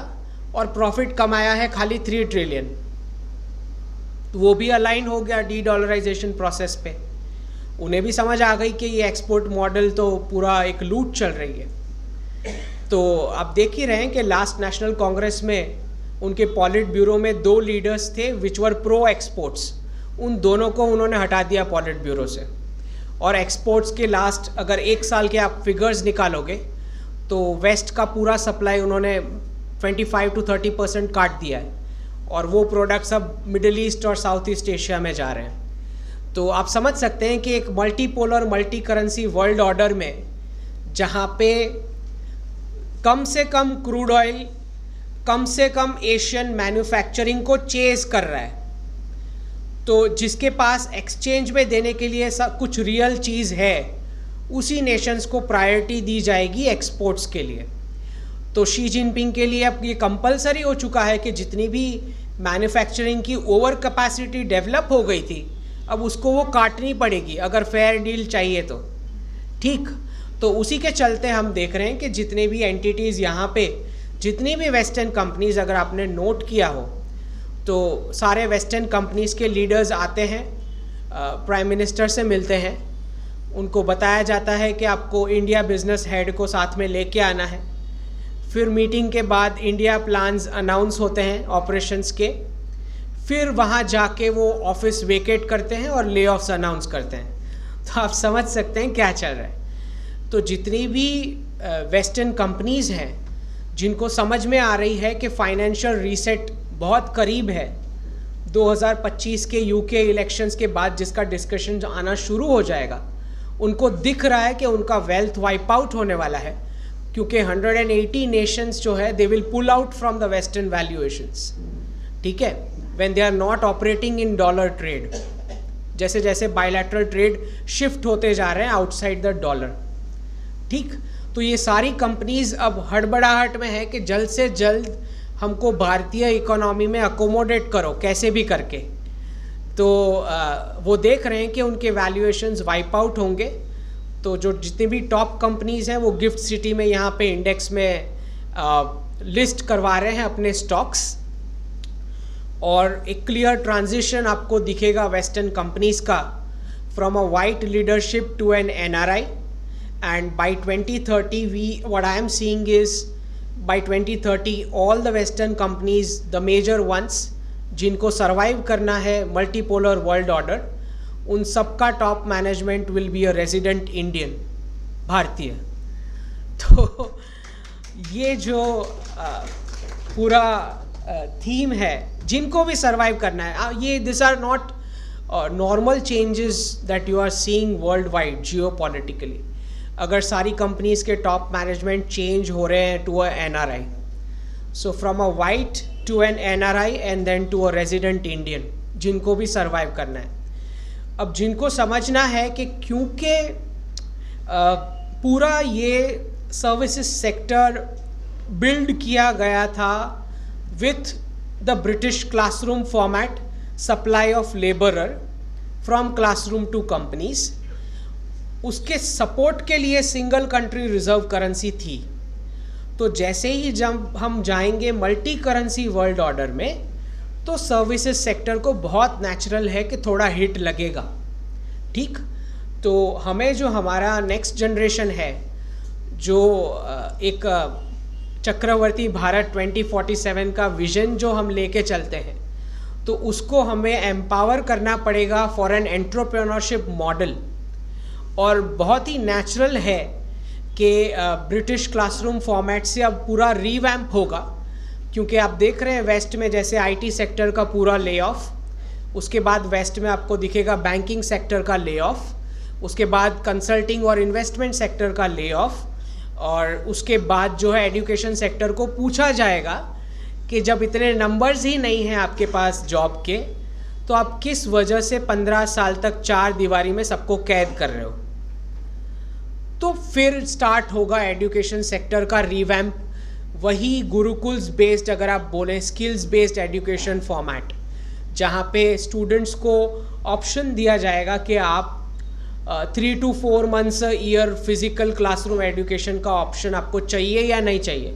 और प्रॉफिट कमाया है खाली 3 ट्रिलियन। तो वो भी अलाइन हो गया डी डॉलराइजेशन प्रोसेस पे। उन्हें भी समझ आ गई कि ये एक्सपोर्ट मॉडल तो पूरा एक लूट चल रही है। तो आप देख ही रहे हैं कि लास्ट नेशनल कांग्रेस में उनके पॉलिट ब्यूरो में 2 लीडर्स थे विच वर प्रो एक्सपोर्ट्स, उन दोनों को उन्होंने हटा दिया पॉलिट ब्यूरो से। और एक्सपोर्ट्स के लास्ट अगर 1 साल के आप फिगर्स निकालोगे तो वेस्ट का पूरा सप्लाई उन्होंने 25 to 30% काट दिया है, और वो प्रोडक्ट्स अब मिडिल ईस्ट और साउथ ईस्ट एशिया में जा रहे हैं। तो आप समझ सकते हैं कि एक multipolar multi currency world order में जहाँ पे कम से कम क्रूड ऑयल, कम से कम एशियन मैन्युफैक्चरिंग को चेज कर रहा है, तो जिसके पास एक्सचेंज में देने के लिए कुछ रियल चीज़ है उसी नेशंस को प्रायोरिटी दी जाएगी एक्सपोर्ट्स के लिए। तो शी जिनपिंग के लिए अब ये कंपलसरी हो चुका है कि जितनी भी मैन्युफैक्चरिंग की ओवर कैपेसिटी डेवलप हो गई थी अब उसको वो काटनी पड़ेगी अगर फेयर डील चाहिए तो। ठीक, तो उसी के चलते हम देख रहे हैं कि जितने भी एंटिटीज़ यहाँ पे, जितनी भी वेस्टर्न कंपनीज़, अगर आपने नोट किया हो तो सारे वेस्टर्न कंपनीज़ के लीडर्स आते हैं, प्राइम मिनिस्टर से मिलते हैं, उनको बताया जाता है कि आपको इंडिया बिजनेस हेड को साथ में लेके आना है। फिर मीटिंग के बाद इंडिया प्लान्स अनाउंस होते हैं ऑपरेशंस के, फिर वहाँ जाके वो ऑफिस वेकेट करते हैं और ले ऑफ्स अनाउंस करते हैं। तो आप समझ सकते हैं क्या चल रहा है। तो जितनी भी वेस्टर्न कंपनीज़ हैं जिनको समझ में आ रही है कि फाइनेंशियल रीसेट बहुत करीब है, 2025 के यूके इलेक्शंस के बाद जिसका डिस्कशन आना शुरू हो जाएगा, उनको दिख रहा है कि उनका वेल्थ वाइप आउट होने वाला है, क्योंकि 180 नेशंस जो है they will pull out from the western valuations. ठीक है, when they are not operating in dollar trade, जैसे जैसे बायलैटरल ट्रेड शिफ्ट होते जा रहे हैं आउटसाइड द डॉलर। ठीक, तो ये सारी कंपनीज अब हड़बड़ाहट में है कि जल्द से जल्द हमको भारतीय इकोनॉमी में अकोमोडेट करो कैसे भी करके। तो वो देख रहे हैं कि उनके वैल्यूएशंस वाइप आउट होंगे। तो जो जितनी भी टॉप कंपनीज़ हैं वो गिफ्ट सिटी में यहाँ पे इंडेक्स में लिस्ट करवा रहे हैं अपने स्टॉक्स। और एक क्लियर ट्रांजिशन आपको दिखेगा वेस्टर्न कंपनीज का from a white leadership to an NRI. And by 2030 what I am seeing is by 2030 all the western companies, the major ones जिनको सर्वाइव करना है मल्टीपोलर वर्ल्ड ऑर्डर, उन सबका top management will be a resident Indian, भारतीय. तो ये जो पूरा थीम है, जिनको भी सर्वाइव करना है, ये this are not normal changes that you are seeing worldwide geopolitically. अगर सारी कंपनीज के टॉप मैनेजमेंट चेंज हो रहे हैं to a NRI, so from a white to an NRI and then to a resident Indian, जिनको भी survive करना है. अब जिनको समझना है कि क्योंकि पूरा ये सर्विसेज सेक्टर बिल्ड किया गया था with the British classroom format, supply of labourer from classroom to companies, उसके सपोर्ट के लिए सिंगल कंट्री रिजर्व करेंसी थी. तो जैसे ही जब हम जाएंगे मल्टी करेंसी वर्ल्ड ऑर्डर में, तो सर्विसेज सेक्टर को बहुत नेचुरल है कि थोड़ा हिट लगेगा. ठीक, तो हमें जो हमारा नेक्स्ट जनरेशन है, जो एक चक्रवर्ती भारत 2047 का विजन जो हम लेके चलते हैं, तो उसको हमें एम्पावर करना पड़ेगा फॉर एन एंटरप्रेन्योरशिप मॉडल. और बहुत ही नेचुरल है कि ब्रिटिश क्लासरूम फॉर्मेट से अब पूरा रीवैम्प होगा, क्योंकि आप देख रहे हैं वेस्ट में जैसे IT सेक्टर का पूरा ले ऑफ, उसके बाद वेस्ट में आपको दिखेगा बैंकिंग सेक्टर का ले ऑफ, उसके बाद कंसल्टिंग और इन्वेस्टमेंट सेक्टर का ले ऑफ, और उसके बाद जो है एजुकेशन सेक्टर को पूछा जाएगा कि जब इतने नंबर्स ही नहीं हैं आपके पास जॉब के, तो आप किस वजह से 15 साल तक 4 दीवारी में सबको कैद कर रहे हो. तो फिर स्टार्ट होगा एजुकेशन सेक्टर का रिवैम्प, वही गुरुकुल्स बेस्ड, अगर आप बोलें स्किल्स बेस्ड एजुकेशन फॉर्मेट, जहाँ पे स्टूडेंट्स को ऑप्शन दिया जाएगा कि आप 3 to 4 months a year physical classroom education का ऑप्शन आपको चाहिए या नहीं चाहिए.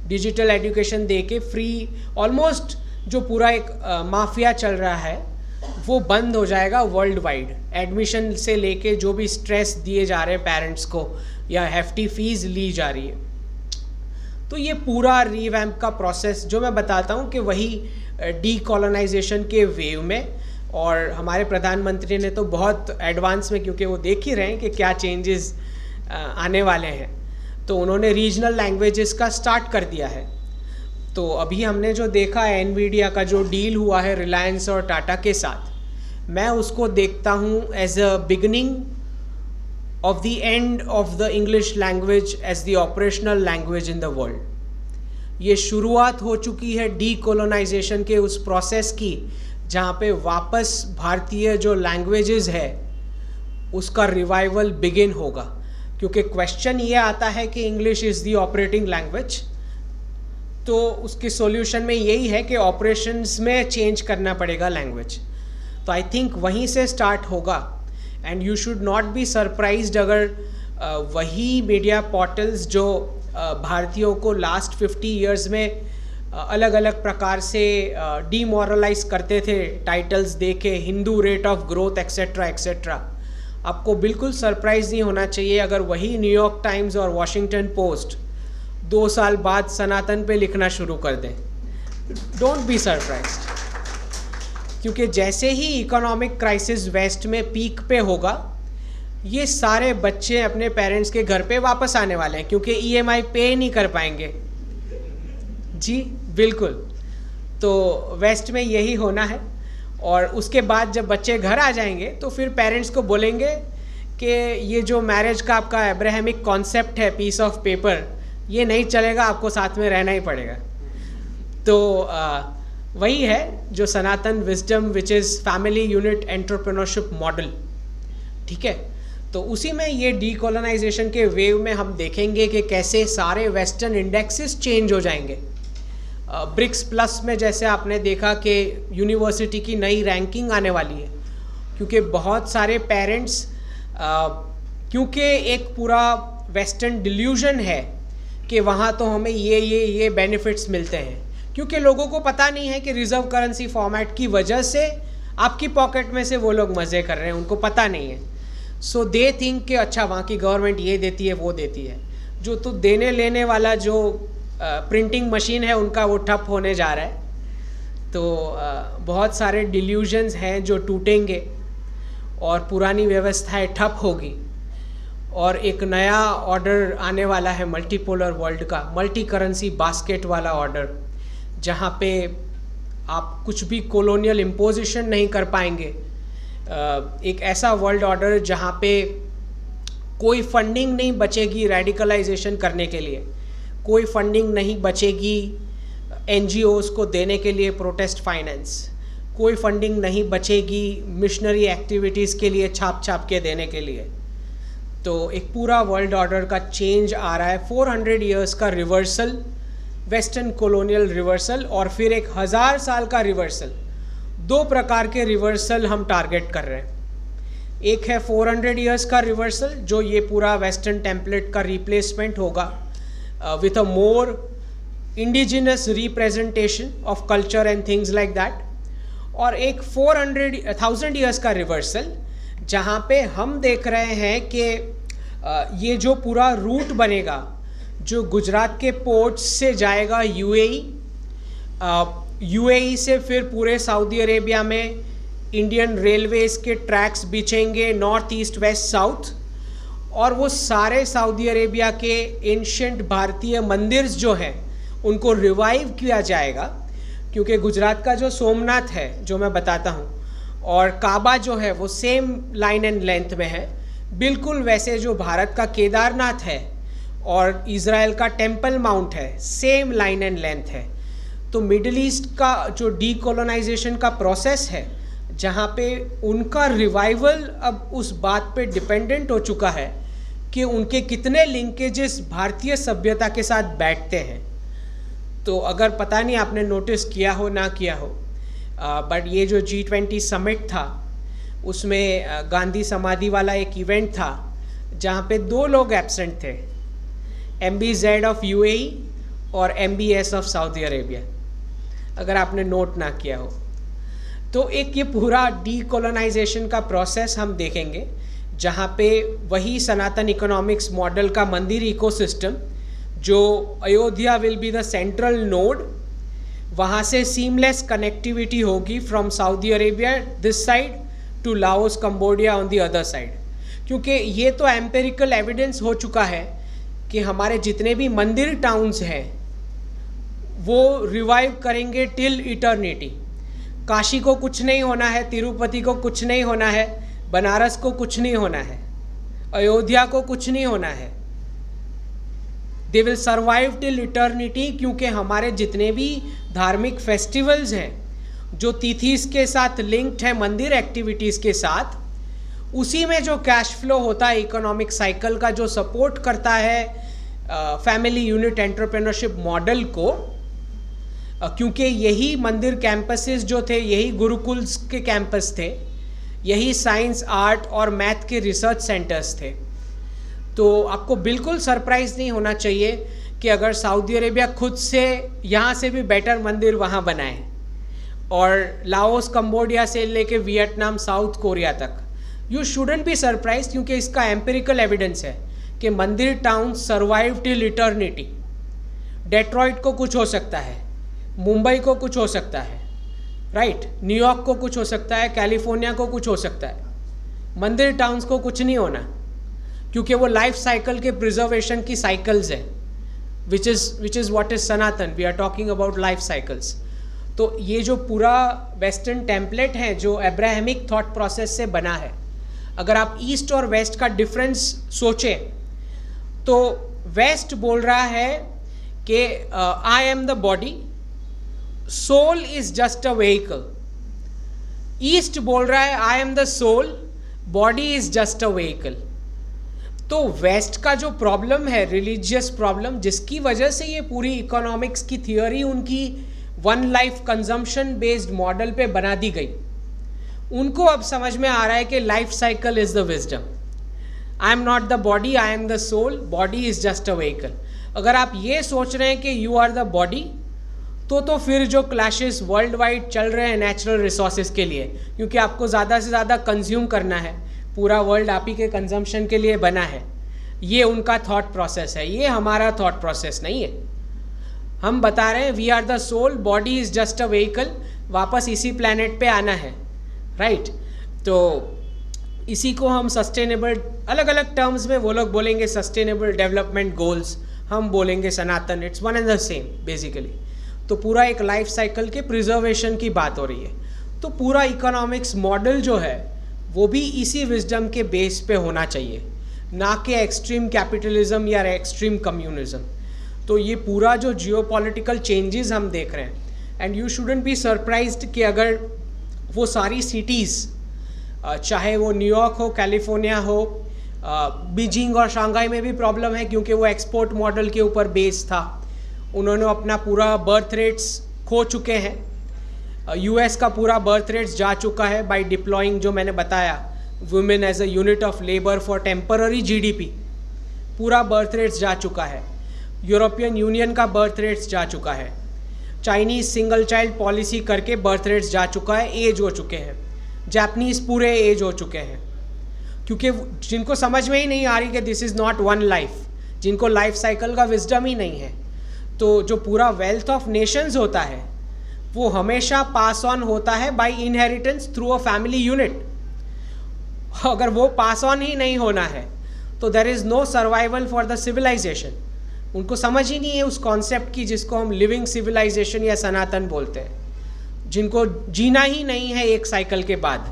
डिजिटल एजुकेशन दे के फ्री, ऑलमोस्ट जो पूरा एक माफिया चल रहा है वो बंद हो जाएगा वर्ल्ड वाइड. एडमिशन से लेके जो भी स्ट्रेस दिए जा रहे हैं पेरेंट्स को या हेफ्टी फीस ली जा रही है, तो ये पूरा रीवैम्प का प्रोसेस जो मैं बताता हूँ कि वही डीकोलोनाइजेशन के वेव में. और हमारे प्रधानमंत्री ने तो बहुत एडवांस में, क्योंकि वो देख ही रहे हैं कि क्या चेंजेस आने वाले हैं, तो उन्होंने रीजनल लैंग्वेजेस का स्टार्ट कर दिया है. तो अभी हमने जो देखा है एनवीडिया का जो डील हुआ है रिलायंस और टाटा के साथ, मैं उसको देखता हूँ as a beginning of the end of the English language as the operational language in the world. ये शुरुआत हो चुकी है डीकोलोनाइजेशन के उस प्रोसेस की, जहाँ पे वापस भारतीय जो लैंग्वेजेस है उसका रिवाइवल बिगिन होगा. क्योंकि क्वेश्चन ये आता है कि English is the operating language, तो उसके सॉल्यूशन में यही है कि ऑपरेशंस में चेंज करना पड़ेगा लैंग्वेज. तो आई थिंक वहीं से स्टार्ट होगा. And you should not be surprised अगर वही मीडिया पोर्टल्स जो भारतीयों को लास्ट 50 ईयर्स में अलग अलग प्रकार से डीमोरलाइज करते थे टाइटल्स देके, Hindu rate of growth etcetera etcetera, आपको बिल्कुल सरप्राइज नहीं होना चाहिए अगर वही न्यूयॉर्क टाइम्स और वॉशिंगटन पोस्ट 2 साल बाद सनातन पे लिखना शुरू कर दें. डोंट बी सरप्राइज्ड, क्योंकि जैसे ही इकोनॉमिक क्राइसिस वेस्ट में पीक पे होगा, ये सारे बच्चे अपने पेरेंट्स के घर पे वापस आने वाले हैं, क्योंकि EMI पे नहीं कर पाएंगे. जी बिल्कुल, तो वेस्ट में यही होना है. और उसके बाद जब बच्चे घर आ जाएंगे तो फिर पेरेंट्स को बोलेंगे कि ये जो मैरिज का आपका अब्राहमिक कॉन्सेप्ट है, पीस ऑफ पेपर, ये नहीं चलेगा, आपको साथ में रहना ही पड़ेगा. तो वही है जो Sanatan wisdom which is family unit entrepreneurship model. ठीक है, तो उसी में ये डीकोलोनाइजेशन के वेव में हम देखेंगे कि कैसे सारे वेस्टर्न इंडेक्सेस चेंज हो जाएंगे. ब्रिक्स प्लस में जैसे आपने देखा कि यूनिवर्सिटी की नई रैंकिंग आने वाली है, क्योंकि बहुत सारे पेरेंट्स, क्योंकि एक पूरा वेस्टर्न डिल्यूजन है कि वहाँ तो हमें ये बेनिफिट्स मिलते हैं, क्योंकि लोगों को पता नहीं है कि रिजर्व करेंसी फॉर्मेट की वजह से आपकी पॉकेट में से वो लोग मज़े कर रहे हैं, उनको पता नहीं है। सो दे थिंक कि अच्छा वहाँ की गवर्नमेंट ये देती है वो देती है। जो तो देने लेने वाला जो प्रिंटिंग मशीन है उनका वो ठप होने जा रहा है। तो बहुत सारे डिल्यूजन्स हैं जो टूटेंगे और पुरानी व्यवस्थाएं ठप होगी और एक नया ऑर्डर आने वाला है मल्टीपोलर वर्ल्ड का, मल्टी करेंसी बास्केट वाला ऑर्डर, जहाँ पे आप कुछ भी कॉलोनियल इम्पोजिशन नहीं कर पाएंगे। एक ऐसा वर्ल्ड ऑर्डर जहाँ पे कोई फंडिंग नहीं बचेगी रेडिकलाइजेशन करने के लिए, कोई फंडिंग नहीं बचेगी NGOs को देने के लिए प्रोटेस्ट फाइनेंस, कोई फंडिंग नहीं बचेगी मिशनरी एक्टिविटीज़ के लिए छाप छाप के देने के लिए। तो एक पूरा वर्ल्ड ऑर्डर का चेंज आ रहा है, 400 इयर्स का रिवर्सल, वेस्टर्न कॉलोनियल रिवर्सल, और फिर एक 1000 साल का रिवर्सल। दो प्रकार के रिवर्सल हम टारगेट कर रहे हैं। एक है 400 इयर्स का रिवर्सल, जो ये पूरा वेस्टर्न टेम्पलेट का रिप्लेसमेंट होगा with a more indigenous representation of culture and things like that. और एक 1000 इयर्स का रिवर्सल, जहाँ पे हम देख रहे हैं कि ये जो पूरा रूट बनेगा जो गुजरात के पोर्ट से जाएगा यूएई से फिर पूरे सऊदी अरेबिया में इंडियन रेलवेज़ के ट्रैक्स बिछेंगे नॉर्थ ईस्ट वेस्ट साउथ, और वो सारे सऊदी अरेबिया के एंशिएंट भारतीय मंदिर्स जो हैं उनको रिवाइव किया जाएगा। क्योंकि गुजरात का जो सोमनाथ है जो मैं बताता हूँ और काबा जो है वो सेम लाइन एंड लेंथ में है, बिल्कुल वैसे जो भारत का केदारनाथ है और इज़राइल का टेम्पल माउंट है सेम लाइन एंड लेंथ है। तो मिडिल ईस्ट का जो डीकोलोनाइजेशन का प्रोसेस है, जहाँ पे उनका रिवाइवल अब उस बात पे डिपेंडेंट हो चुका है कि उनके कितने लिंकेजेस भारतीय सभ्यता के साथ बैठते हैं। तो अगर पता नहीं आपने नोटिस किया हो ना किया हो, बट ये जो G20 समिट था उसमें गांधी समाधि वाला एक इवेंट था जहाँ पे दो लोग एब्सेंट थे, MBZ ऑफ UAE और MBS ऑफ सऊदी अरेबिया, अगर आपने नोट ना किया हो। तो एक ये पूरा डीकोलोनाइजेशन का प्रोसेस हम देखेंगे, जहाँ पे वही सनातन इकोनॉमिक्स मॉडल का मंदिर इकोसिस्टम, जो Ayodhya will be the central node, वहाँ से सीमलेस कनेक्टिविटी होगी from Saudi Arabia this side to Laos Cambodia on the other side. क्योंकि ये तो एम्पेरिकल एविडेंस हो चुका है कि हमारे जितने भी मंदिर टाउन्स हैं वो रिवाइव करेंगे टिल इटर्निटी। काशी को कुछ नहीं होना है, तिरुपति को कुछ नहीं होना है, बनारस को कुछ नहीं होना है, अयोध्या को कुछ नहीं होना है। They will survive till eternity, क्योंकि हमारे जितने भी धार्मिक फेस्टिवल्स हैं जो तिथिस के साथ लिंक्ड है मंदिर एक्टिविटीज़ के साथ, उसी में जो कैश फ्लो होता है इकोनॉमिक साइकिल का, जो सपोर्ट करता है फैमिली यूनिट एंटरप्रेन्योरशिप मॉडल को, क्योंकि यही मंदिर कैंपसेस जो थे यही गुरुकुल्स के कैंपस थे, यही साइंस आर्ट और मैथ के रिसर्च सेंटर्स थे। तो आपको बिल्कुल सरप्राइज नहीं होना चाहिए कि अगर सऊदी अरेबिया खुद से यहाँ से भी बेटर मंदिर वहाँ बनाए, और लाओस कंबोडिया से लेके वियतनाम साउथ कोरिया तक, यू शुडंट बी सरप्राइज, क्योंकि इसका एम्पेरिकल एविडेंस है कि मंदिर town survive till eternity. Detroit को कुछ हो सकता है, मुंबई को कुछ हो सकता है, राइट, न्यूयॉर्क को कुछ हो सकता है, कैलिफोर्निया को कुछ हो सकता है, मंदिर टाउन्स को कुछ नहीं होना, क्योंकि वो लाइफ साइकिल के प्रिजर्वेशन की साइकिल्स हैं, which is what is Sanatan. We are talking about life cycles. तो ये जो पूरा वेस्टर्न टेम्पलेट है जो अब्राहमिक थॉट प्रोसेस से बना है, अगर आप ईस्ट और वेस्ट का डिफरेंस सोचें तो वेस्ट बोल रहा है कि I am the body, soul is just a vehicle. East बोल रहा है I am the soul, body is just a vehicle. तो वेस्ट का जो प्रॉब्लम है रिलीजियस प्रॉब्लम, जिसकी वजह से ये पूरी इकोनॉमिक्स की थियोरी उनकी one life consumption based model पे बना दी गई, उनको अब समझ में आ रहा है कि life cycle is the wisdom. I am not the body, I am the soul, body is just a vehicle. अगर आप ये सोच रहे हैं कि यू आर द बॉडी, तो फिर जो क्लैशेस वर्ल्ड वाइड चल रहे हैं नेचुरल रिसोर्सेज के लिए, क्योंकि आपको ज़्यादा से ज़्यादा कंज्यूम करना है, पूरा वर्ल्ड आप ही के कंजम्पशन के लिए बना है, ये उनका थॉट प्रोसेस है, ये हमारा थॉट प्रोसेस नहीं है। हम बता रहे हैं we are the soul, body is just a vehicle, वापस इसी प्लैनेट पे आना है, राइट। तो इसी को हम सस्टेनेबल, अलग अलग टर्म्स में वो लोग बोलेंगे सस्टेनेबल डेवलपमेंट गोल्स, हम बोलेंगे Sanatan, it's one and the same basically. तो पूरा एक लाइफ साइकिल के प्रिजर्वेशन की बात हो रही है। तो पूरा इकोनॉमिक्स मॉडल जो है वो भी इसी विजडम के बेस पे होना चाहिए, ना कि एक्सट्रीम कैपिटलिज्म या एक्सट्रीम कम्युनिज्म। तो ये पूरा जो जियोपॉलिटिकल चेंजेस हम देख रहे हैं, and you shouldn't be surprised कि अगर वो सारी सिटीज़, चाहे वो न्यूयॉर्क हो, कैलिफोर्निया हो, बीजिंग और शंघाई में भी प्रॉब्लम है क्योंकि वो एक्सपोर्ट मॉडल के ऊपर बेस था, उन्होंने अपना पूरा बर्थ रेट्स खो चुके हैं। यूएस का पूरा बर्थ रेट्स जा चुका है बाय डिप्लॉइंग, जो मैंने बताया, women as a unit of labour for temporary GDP, पूरा बर्थ रेट्स जा चुका है। यूरोपियन यूनियन का बर्थ रेट्स जा चुका है। चाइनीज़ सिंगल चाइल्ड पॉलिसी करके बर्थ रेट्स जा चुका है, एज हो चुके हैं। जापनीज़ पूरे एज हो चुके हैं, क्योंकि जिनको समझ में ही नहीं आ रही कि this is not one life, जिनको लाइफ साइकिल का विजडम ही नहीं है। तो जो पूरा वेल्थ ऑफ नेशंस होता है वो हमेशा पास ऑन होता है by inheritance through a family unit. अगर वो पास ऑन ही नहीं होना है तो there is no survival for the civilisation. उनको समझ ही नहीं है उस कॉन्सेप्ट की जिसको हम लिविंग सिविलाइजेशन या सनातन बोलते हैं, जिनको जीना ही नहीं है एक साइकिल के बाद।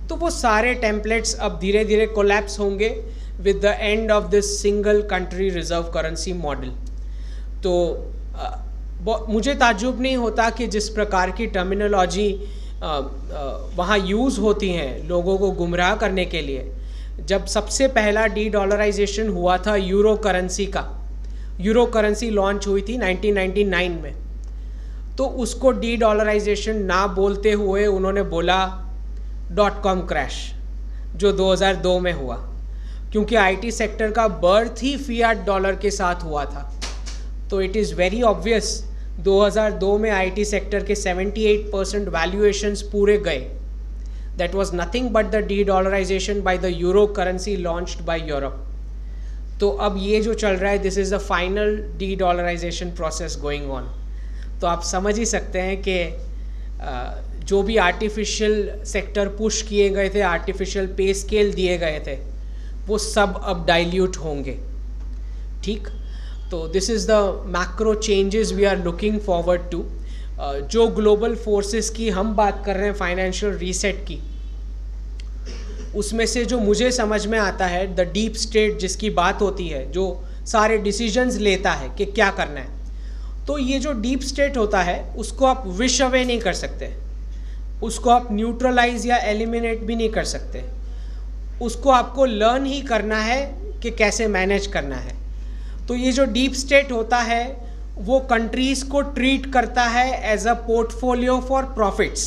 तो वो सारे टेम्पलेट्स अब धीरे धीरे कोलैप्स होंगे with the end of this single country reserve currency model. तो मुझे ताज्जुब नहीं होता कि जिस प्रकार की टर्मिनोलॉजी वहाँ यूज़ होती हैं लोगों को गुमराह करने के लिए। जब सबसे पहला डी डॉलराइजेशन हुआ था यूरो करेंसी का, यूरो करेंसी लॉन्च हुई थी 1999 में, तो उसको डी डॉलराइजेशन ना बोलते हुए उन्होंने बोला .com क्रैश, जो 2002 में हुआ, क्योंकि आईटी सेक्टर का बर्थ ही फियाट डॉलर के साथ हुआ था। तो इट इज़ वेरी ऑब्वियस 2002 में आईटी सेक्टर के 78% वैल्यूएशंस पूरे गए। That was nothing but the dedollarisation by the euro currency launched by Europe. तो अब ये जो चल रहा है, this is the final dedollarisation process going on. तो आप समझ ही सकते हैं कि जो भी आर्टिफिशियल सेक्टर पुश किए गए थे, आर्टिफिशियल पे स्केल दिए गए थे, वो सब अब डाइल्यूट होंगे। ठीक, तो this is the macro changes we are looking forward to. जो ग्लोबल फोर्सेस की हम बात कर रहे हैं, फाइनेंशियल रीसेट की, उसमें से जो मुझे समझ में आता है, द डीप स्टेट जिसकी बात होती है, जो सारे डिसीजंस लेता है कि क्या करना है, तो ये जो डीप स्टेट होता है उसको आप विश अवे नहीं कर सकते, उसको आप न्यूट्रलाइज या एलिमिनेट भी नहीं कर सकते, उसको आपको लर्न ही करना है कि कैसे मैनेज करना है। तो ये जो डीप स्टेट होता है वो कंट्रीज़ को ट्रीट करता है as a portfolio for profits.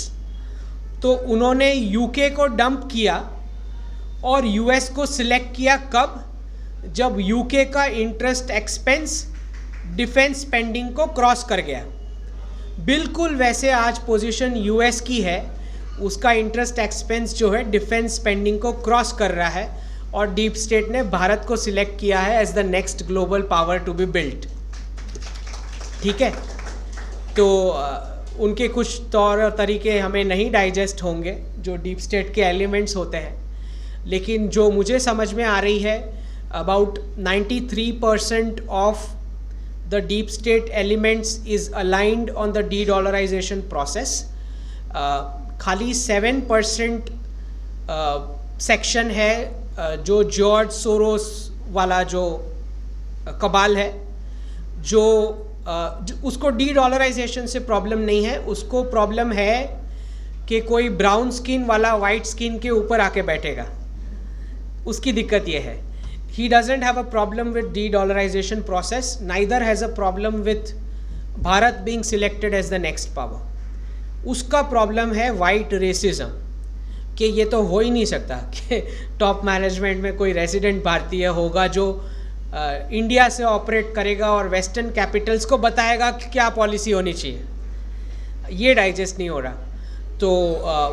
तो उन्होंने यूके को डंप किया और यूएस को सिलेक्ट किया कब? जब यूके का इंटरेस्ट एक्सपेंस डिफेंस स्पेंडिंग को क्रॉस कर गया। बिल्कुल वैसे आज पोजीशन यूएस की है, उसका इंटरेस्ट एक्सपेंस जो है डिफेंस स्पेंडिंग को क्रॉस कर रहा है, और डीप स्टेट ने भारत को सिलेक्ट किया है as the next global power to be built. ठीक है, तो उनके कुछ तौर तरीके हमें नहीं डाइजेस्ट होंगे जो डीप स्टेट के एलिमेंट्स होते हैं, लेकिन जो मुझे समझ में आ रही है, about 93% of the deep state elements is aligned on the dedollarisation process. खाली 7% सेक्शन है जो जॉर्ज सोरोस वाला जो कबाल है, जो उसको डी डॉलराइजेशन से प्रॉब्लम नहीं है, उसको प्रॉब्लम है कि कोई ब्राउन स्किन वाला वाइट स्किन के ऊपर आके बैठेगा, उसकी दिक्कत ये है। He doesn't have a problem with dedollarisation process, neither has a problem with Bharat being selected as the next power. उसका प्रॉब्लम है वाइट रेसिज्म, कि ये तो हो ही नहीं सकता कि टॉप मैनेजमेंट में कोई रेजिडेंट भारतीय होगा जो इंडिया से ऑपरेट करेगा और वेस्टर्न कैपिटल्स को बताएगा कि क्या पॉलिसी होनी चाहिए। ये डाइजेस्ट नहीं हो रहा। तो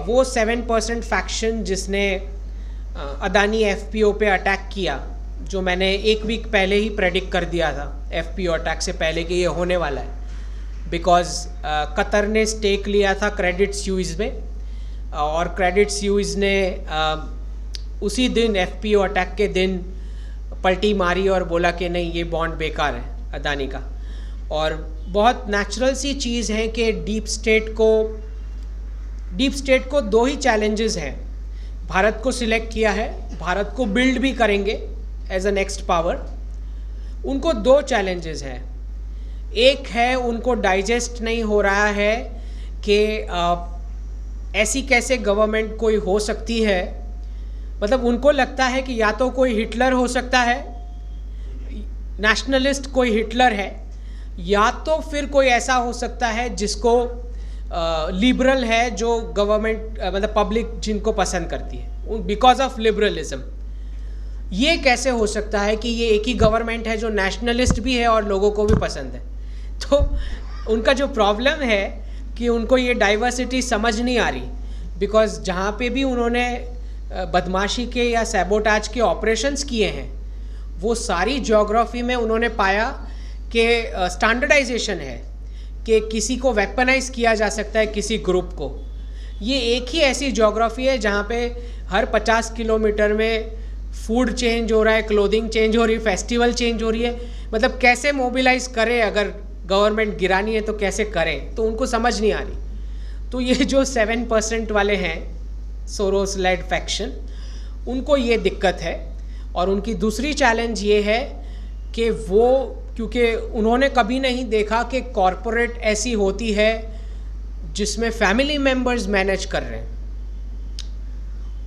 वो 7% फैक्शन जिसने अदानी एफपीओ पे अटैक किया, जो मैंने एक वीक पहले ही प्रेडिक्ट कर दिया था एफपीओ अटैक से पहले कि ये होने वाला है, बिकॉज कतर ने स्टेक लिया था क्रेडिट स्यूइस में, और क्रेडिट स्यूइस ने उसी दिन एफपीओ अटैक के दिन पलटी मारी और बोला कि नहीं, ये बॉन्ड बेकार है अदानी का। और बहुत नेचुरल सी चीज़ है कि डीप स्टेट को दो ही चैलेंजेस हैं। भारत को सिलेक्ट किया है, भारत को बिल्ड भी करेंगे एज अ नेक्स्ट पावर। उनको दो चैलेंजेस हैं। एक है, उनको डाइजेस्ट नहीं हो रहा है कि ऐसी कैसे गवर्नमेंट कोई हो सकती है। मतलब उनको लगता है कि या तो कोई हिटलर हो सकता है, नेशनलिस्ट कोई हिटलर है, या तो फिर कोई ऐसा हो सकता है जिसको लिबरल है, जो गवर्नमेंट मतलब पब्लिक जिनको पसंद करती है बिकॉज ऑफ लिबरलिज्म। ये कैसे हो सकता है कि ये एक ही गवर्नमेंट है जो नेशनलिस्ट भी है और लोगों को भी पसंद है। तो उनका जो प्रॉब्लम है कि उनको ये डाइवर्सिटी समझ नहीं आ रही, बिकॉज जहाँ पे भी उन्होंने बदमाशी के या सैबोटाज के ऑपरेशंस किए हैं, वो सारी ज्योग्राफी में उन्होंने पाया कि स्टैंडर्डाइजेशन है, कि किसी को वेपनाइज किया जा सकता है किसी ग्रुप को। ये एक ही ऐसी ज्योग्राफी है जहाँ पे हर 50 किलोमीटर में फूड चेंज हो रहा है, क्लोथिंग चेंज हो रही है, फेस्टिवल चेंज हो रही है। मतलब कैसे मोबिलाइज करें, अगर गवर्नमेंट गिरानी है तो कैसे करें, तो उनको समझ नहीं आ रही। तो ये जो 7% वाले हैं सोरोस लेड फैक्शन, उनको ये दिक्कत है। और उनकी दूसरी चैलेंज ये है कि वो, क्योंकि उन्होंने कभी नहीं देखा कि कॉरपोरेट ऐसी होती है जिसमें फैमिली मेंबर्स मैनेज कर रहे हैं,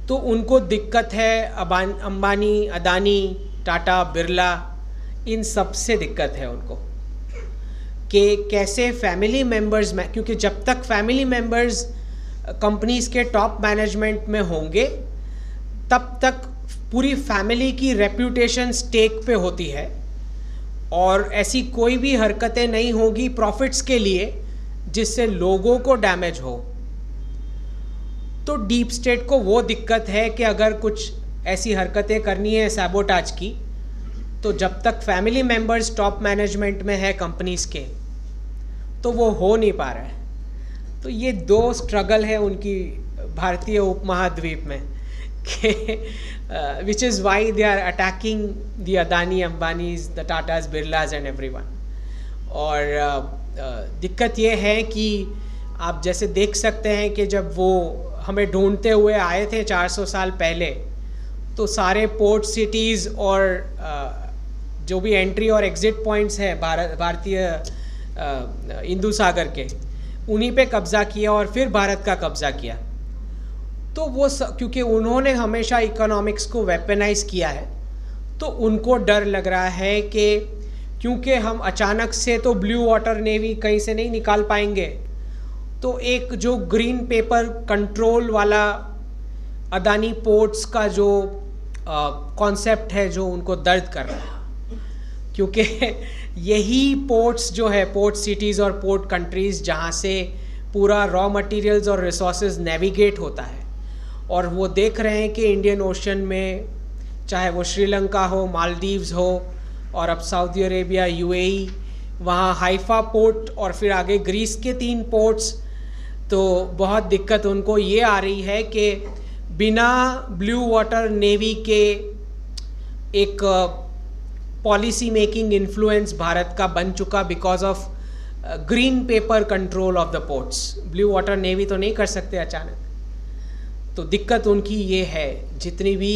तो उनको दिक्कत है। अंबानी, अदानी, टाटा, बिरला, इन सब से दिक्कत है उनको कि कैसे फैमिली मेंबर्स में, क्योंकि जब तक फैमिली मेंबर्स कंपनीज के टॉप मैनेजमेंट में होंगे तब तक पूरी फैमिली की रेप्यूटेशन स्टेक पे होती है, और ऐसी कोई भी हरकतें नहीं होगी प्रॉफिट्स के लिए जिससे लोगों को डैमेज हो। तो डीप स्टेट को वो दिक्कत है कि अगर कुछ ऐसी हरकतें करनी है सैबोटाज की, तो जब तक फैमिली मेंबर्स टॉप मैनेजमेंट में है कंपनीज के, तो वो हो नहीं पा रहा है। तो ये दो स्ट्रगल है उनकी भारतीय उपमहाद्वीप में, which is why they are attacking the Adani, Ambanis, the Tatas, Birlas and everyone. और दिक्कत ये है कि आप जैसे देख सकते हैं कि जब वो हमें ढूंढते हुए आए थे 400 साल पहले, तो सारे पोर्ट सिटीज़ और जो भी एंट्री और एग्ज़िट पॉइंट्स हैं भारतीय हिंदू सागर के, उन्हीं पे कब्ज़ा किया और फिर भारत का कब्ज़ा किया। तो वो क्योंकि उन्होंने हमेशा इकोनॉमिक्स को वेपनाइज किया है, तो उनको डर लग रहा है कि क्योंकि हम अचानक से तो ब्लू वाटर नेवी कहीं से नहीं निकाल पाएंगे, तो एक जो ग्रीन पेपर कंट्रोल वाला अदानी पोर्ट्स का जो कॉन्सेप्ट है, जो उनको दर्द कर रहा है, क्योंकि यही पोर्ट्स जो है, पोर्ट सिटीज़ और पोर्ट कंट्रीज़, जहाँ से पूरा रॉ मटेरियल्स और रिसोर्सेज नेविगेट होता है। और वो देख रहे हैं कि इंडियन ओशन में, चाहे वो श्रीलंका हो, मालदीव्स हो, और अब सऊदी अरेबिया, यूएई, वहाँ हाइफा पोर्ट और फिर आगे ग्रीस के 3 पोर्ट्स। तो बहुत दिक्कत उनको ये आ रही है कि बिना ब्लू वाटर नेवी के एक पॉलिसी मेकिंग इन्फ्लुएंस भारत का बन चुका because of green pepper control of the ports. Blue water navy तो नहीं कर सकते अचानक। तो दिक्कत उनकी ये है, जितनी भी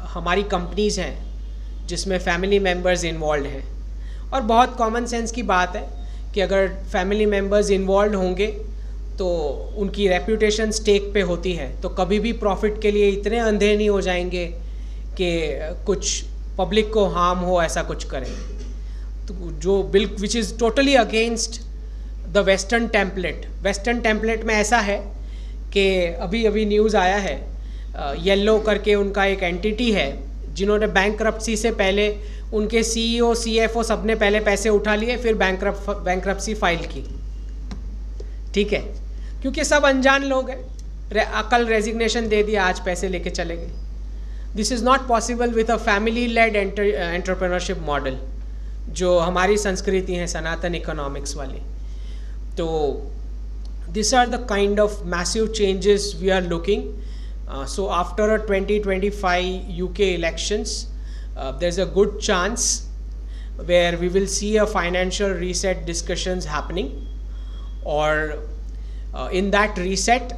हमारी कंपनीज़ हैं जिसमें फैमिली मेम्बर्स इन्वॉल्व हैं। और बहुत कॉमन सेंस की बात है कि अगर फैमिली मेम्बर्स इन्वॉल्व होंगे तो उनकी रेप्यूटेशन स्टेक पे होती है, तो कभी भी प्रॉफिट के लिए इतने अंधे नहीं हो जाएंगे कि कुछ पब्लिक को हार्म हो, ऐसा कुछ करें। तो जो which is totally against the western template. Western template में ऐसा है कि अभी अभी न्यूज़ आया है, येलो करके उनका एक एंटिटी है जिन्होंने बैंक्रप्सी से पहले उनके CEO, CFO सबने पहले पैसे उठा लिए, फिर बैंक्रप्सी फाइल की। ठीक है, क्योंकि सब अनजान लोग हैं, कल रेजिग्नेशन दे दिया, आज पैसे लेके चले गए. This is not possible with a family led entrepreneurship model जो हमारी संस्कृति है सनातन इकोनॉमिक्स वाली. तो this are the kind of massive changes we are looking. So after a 2025 UK elections, there's a good chance where we will see a financial reset discussions happening, or in that reset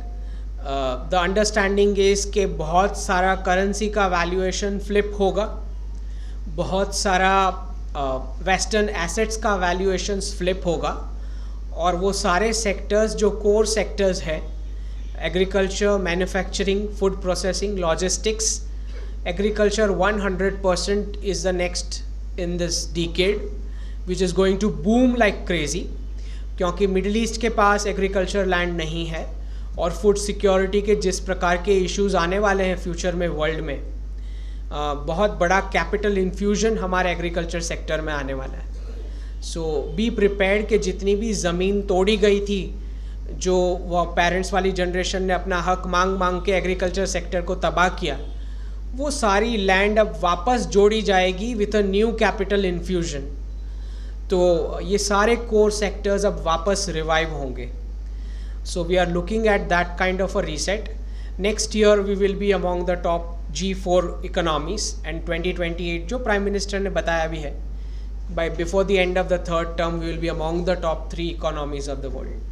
the understanding is कि बहुत सारा currency का valuation flip होगा, बहुत सारा western assets का valuations flip होगा, और वो सारे sectors जो core sectors है, agriculture, manufacturing, food processing, logistics, agriculture 100% is the next in this decade which is going to boom like crazy, क्योंकि मिडिल ईस्ट के पास एग्रीकल्चर लैंड नहीं है, और फूड सिक्योरिटी के जिस प्रकार के इश्यूज आने वाले हैं फ्यूचर में वर्ल्ड में, बहुत बड़ा कैपिटल इन्फ्यूजन हमारे एग्रीकल्चर सेक्टर में आने वाला है. सो बी प्रिपेयर्ड कि जितनी भी ज़मीन तोड़ी गई थी, जो वो पेरेंट्स वाली जनरेशन ने अपना हक मांग मांग के एग्रीकल्चर सेक्टर को तबाह किया, वो सारी लैंड अब वापस जोड़ी जाएगी with a new capital infusion. तो ये सारे कोर सेक्टर्स अब वापस रिवाइव होंगे. So we are looking at that kind of a reset. Next year we will be among the top G4 economies, and 2028 जो प्राइम मिनिस्टर ने बताया भी है, by before the end of the third term we will be among the top 3 economies of the world.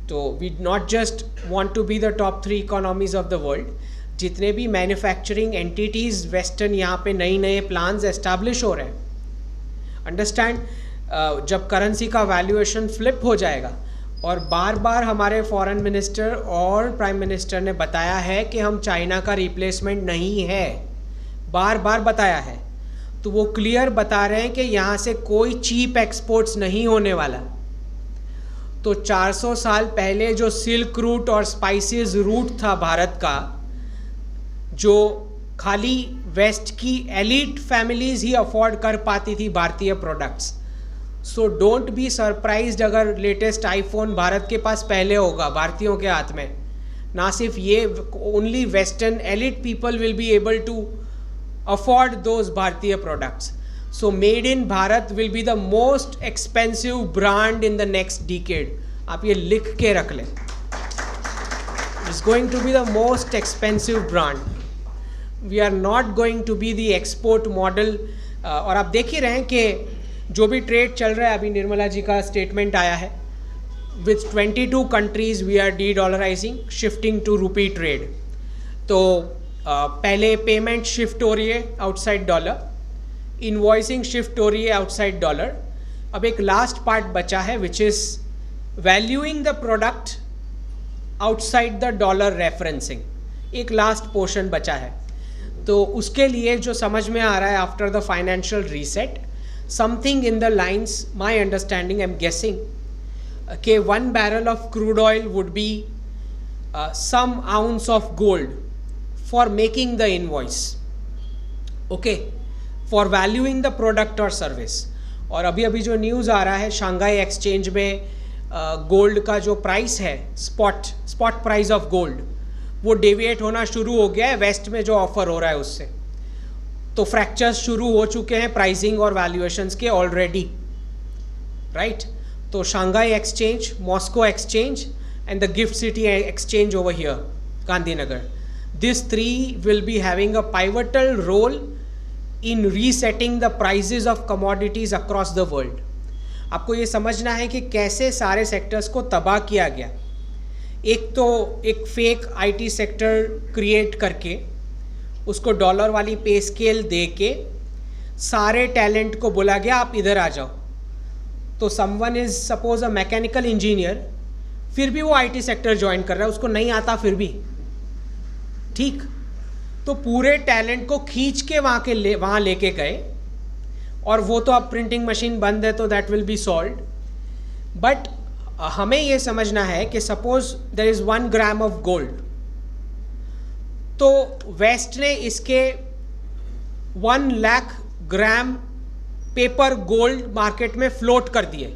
तो we not just want to be the top 3 economies of the world. जितने भी manufacturing entities western यहाँ पे नई नए plans establish हो रहे हैं, अंडरस्टैंड, जब करेंसी का वैल्यूएशन फ्लिप हो जाएगा, और बार बार हमारे फॉरेन मिनिस्टर और प्राइम मिनिस्टर ने बताया है कि हम चाइना का रिप्लेसमेंट नहीं है, बार बार बताया है, तो वो क्लियर बता रहे हैं कि यहाँ से कोई चीप एक्सपोर्ट्स नहीं होने वाला. तो 400 साल पहले जो सिल्क रूट और स्पाइसेस रूट था भारत का, जो खाली वेस्ट की एलिट फैमिलीज ही अफोर्ड कर पाती थी भारतीय products. So don't be surprised अगर लेटेस्ट आईफोन भारत के पास पहले होगा, भारतीयों के हाथ में. ना सिर्फ ये, only western elite people will be able to afford those भारतीय products. So made in Bharat will be the most expensive brand in the next decade. आप ये लिख के रख लें. It's going to be the most expensive brand. We are not going to be the export model. और आप देख ही रहे हैं कि जो भी ट्रेड चल रहा है, अभी निर्मला जी का स्टेटमेंट आया है, with 22 countries we are de-dollarizing, shifting to rupee trade. तो पहले पेमेंट शिफ्ट हो रही है आउटसाइड डॉलर, इनवॉइसिंग शिफ्ट हो रही है आउटसाइड डॉलर. अब एक लास्ट पार्ट बचा है which is valuing the product outside the dollar referencing. एक लास्ट पोर्शन बचा है. तो उसके लिए जो समझ में आ रहा है after the financial reset, something in the lines, my understanding, I am guessing कि 1 barrel of crude oil would be some ounce of gold for making the invoice. Okay, for valuing the product or service. और अभी अभी जो news आ रहा है, Shanghai exchange में gold का जो प्राइस है, स्पॉट प्राइस ऑफ गोल्ड, वो डेविएट होना शुरू हो गया है वेस्ट में जो ऑफर हो रहा है उससे. तो फ्रैक्चर्स शुरू हो चुके हैं प्राइसिंग और वैल्यूएशंस के ऑलरेडी, राइट. तो Shanghai exchange, Moscow exchange and the GIFT City exchange over here, Gandhinagar, this 3 will be having a pivotal role in resetting the prices of commodities across the world. आपको ये समझना है कि कैसे सारे सेक्टर्स को तबाह किया गया. एक तो एक फेक आईटी सेक्टर क्रिएट करके उसको डॉलर वाली पे स्केल दे के सारे टैलेंट को बोला गया आप इधर आ जाओ. तो someone is suppose a mechanical engineer, फिर भी वो आईटी सेक्टर ज्वाइन कर रहा है, उसको नहीं आता फिर भी, ठीक. तो पूरे टैलेंट को खींच के वहाँ लेके गए, और वो तो अब प्रिंटिंग मशीन बंद है तो that will be solved. But हमें ये समझना है कि suppose there is 1 gram of gold, तो वेस्ट ने इसके 1 lakh gram paper gold market में फ्लोट कर दिए.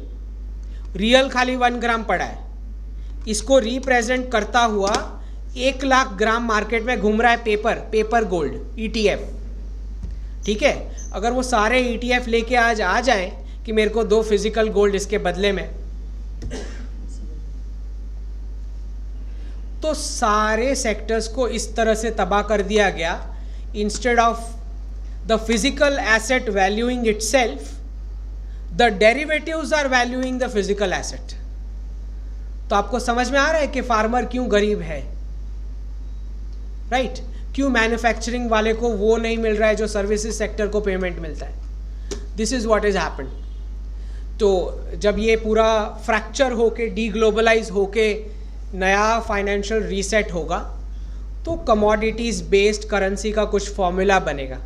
रियल खाली 1 ग्राम पड़ा है, इसको रिप्रेजेंट करता हुआ 1 लाख ग्राम मार्केट में घूम रहा है पेपर गोल्ड ETF। ठीक है, अगर वो सारे ETF लेके आज आ जाएं कि मेरे को 2 फिजिकल गोल्ड इसके बदले में, तो सारे सेक्टर्स को इस तरह से तबाह कर दिया गया। Instead of the physical asset valuing itself, the derivatives are valuing the physical asset. तो आपको समझ में आ रहा है कि फार्मर क्यों गरीब है, राइट? क्यों मैन्युफैक्चरिंग वाले को वो नहीं मिल रहा है जो सर्विसेज सेक्टर को पेमेंट मिलता है। This is what is happened. तो जब ये पूरा फ्रैक्चर होके डीग्लोबलाइज होके नया फाइनेंशियल रीसेट होगा, तो कमोडिटीज़ बेस्ड करेंसी का कुछ फॉर्मूला बनेगा,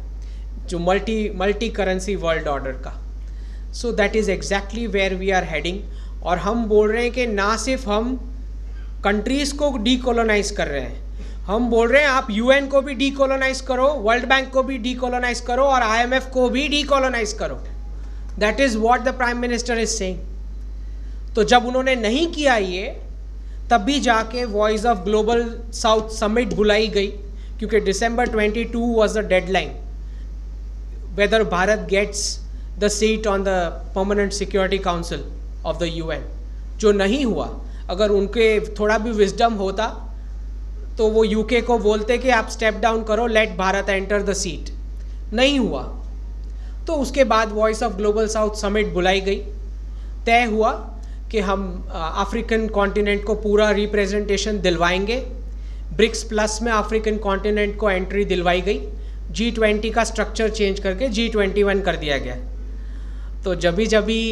जो मल्टी करेंसी वर्ल्ड ऑर्डर का। So that is exactly where we are heading. और हम बोल रहे हैं कि ना सिर्फ हम कंट्रीज़ को डीकोलोनाइज कर रहे हैं, हम बोल रहे हैं आप UN को भी डीकोलोनाइज करो, वर्ल्ड बैंक को भी डीकोलोनाइज करो और IMF को भी डीकोलोनाइज करो। That is what the prime minister is saying. तो जब उन्होंने नहीं किया ये, तब भी जाके Voice of Global South Summit बुलाई गई, क्योंकि December 22 was the deadline whether Bharat gets the seat on the permanent security council of the UN, जो नहीं हुआ। अगर उनके थोड़ा भी विजडम होता तो वो UK को बोलते कि आप स्टेप डाउन करो, let Bharat enter the seat. नहीं हुआ, तो उसके बाद Voice of Global South Summit बुलाई गई। तय हुआ कि हम अफ्रीकन कॉन्टिनेंट को पूरा रिप्रेजेंटेशन दिलवाएंगे। ब्रिक्स प्लस में अफ्रीकन कॉन्टिनेंट को एंट्री दिलवाई गई। G20 का स्ट्रक्चर चेंज करके G21 कर दिया गया। तो जब भी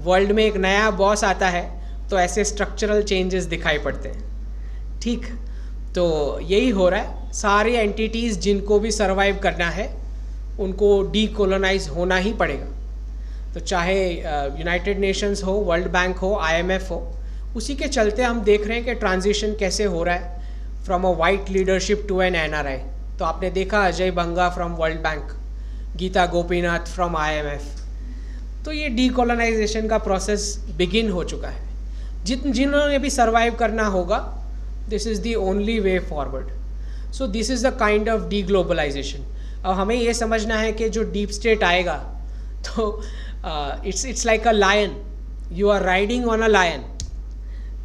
वर्ल्ड में एक नया बॉस आता है तो ऐसे स्ट्रक्चरल चेंजेस दिखाई पड़ते हैं। ठीक, तो यही हो रहा है। सारे एंटिटीज़ जिनको भी सरवाइव करना है उनको डीकोलोनाइज होना ही पड़ेगा। तो चाहे यूनाइटेड नेशंस हो, वर्ल्ड बैंक हो, IMF हो, उसी के चलते हम देख रहे हैं कि ट्रांजिशन कैसे हो रहा है from a white leadership to an NRI। तो आपने देखा Ajay Banga from World Bank, Geeta Gopinath from IMF। तो ये डीकोलोनाइजेशन का प्रोसेस बिगिन हो चुका है। जिन्होंने भी सर्वाइव करना होगा, this is the only way forward. So this is the kind of deglobalisation. अब हमें ये समझना है कि जो डीप स्टेट आएगा तो it's like a lion, you are riding on a lion.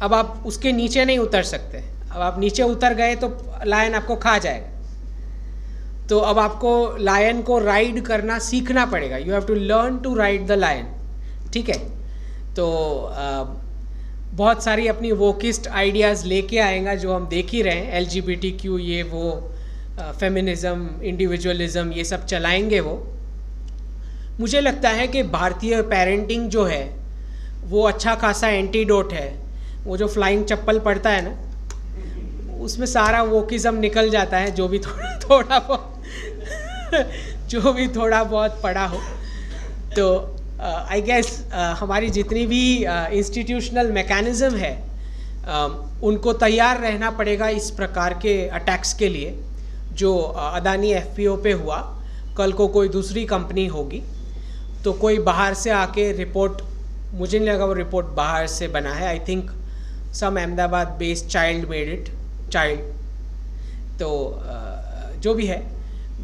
अब आप उसके नीचे नहीं उतर सकते। अब आप नीचे उतर गए तो लायन आपको खा जाएगा। तो अब आपको लायन को राइड करना सीखना पड़ेगा। You have to learn to ride the lion. ठीक है, तो बहुत सारी अपनी वोकिस्ट आइडियाज़ लेके आएगा जो हम देख ही रहे हैं। LGBTQ, ये वो, फेमिनिज़म, इंडिविजुअलिज़म, ये सब चलाएंगे वो। मुझे लगता है कि भारतीय पेरेंटिंग जो है वो अच्छा खासा एंटीडोट है। वो जो फ्लाइंग चप्पल पड़ता है ना, उसमें सारा वोकिज़म निकल जाता है, जो भी थोड़ा बहुत जो भी थोड़ा बहुत पढ़ा हो। तो आई गेस हमारी जितनी भी इंस्टीट्यूशनल मैकेनिज़्म है उनको तैयार रहना पड़ेगा इस प्रकार के अटैक्स के लिए। जो अदानी FPO पे हुआ, कल को कोई दूसरी कंपनी होगी तो कोई बाहर से आके रिपोर्ट, मुझे नहीं लगा वो रिपोर्ट बाहर से बना है। I think some Ahmedabad based child made it, तो जो भी है,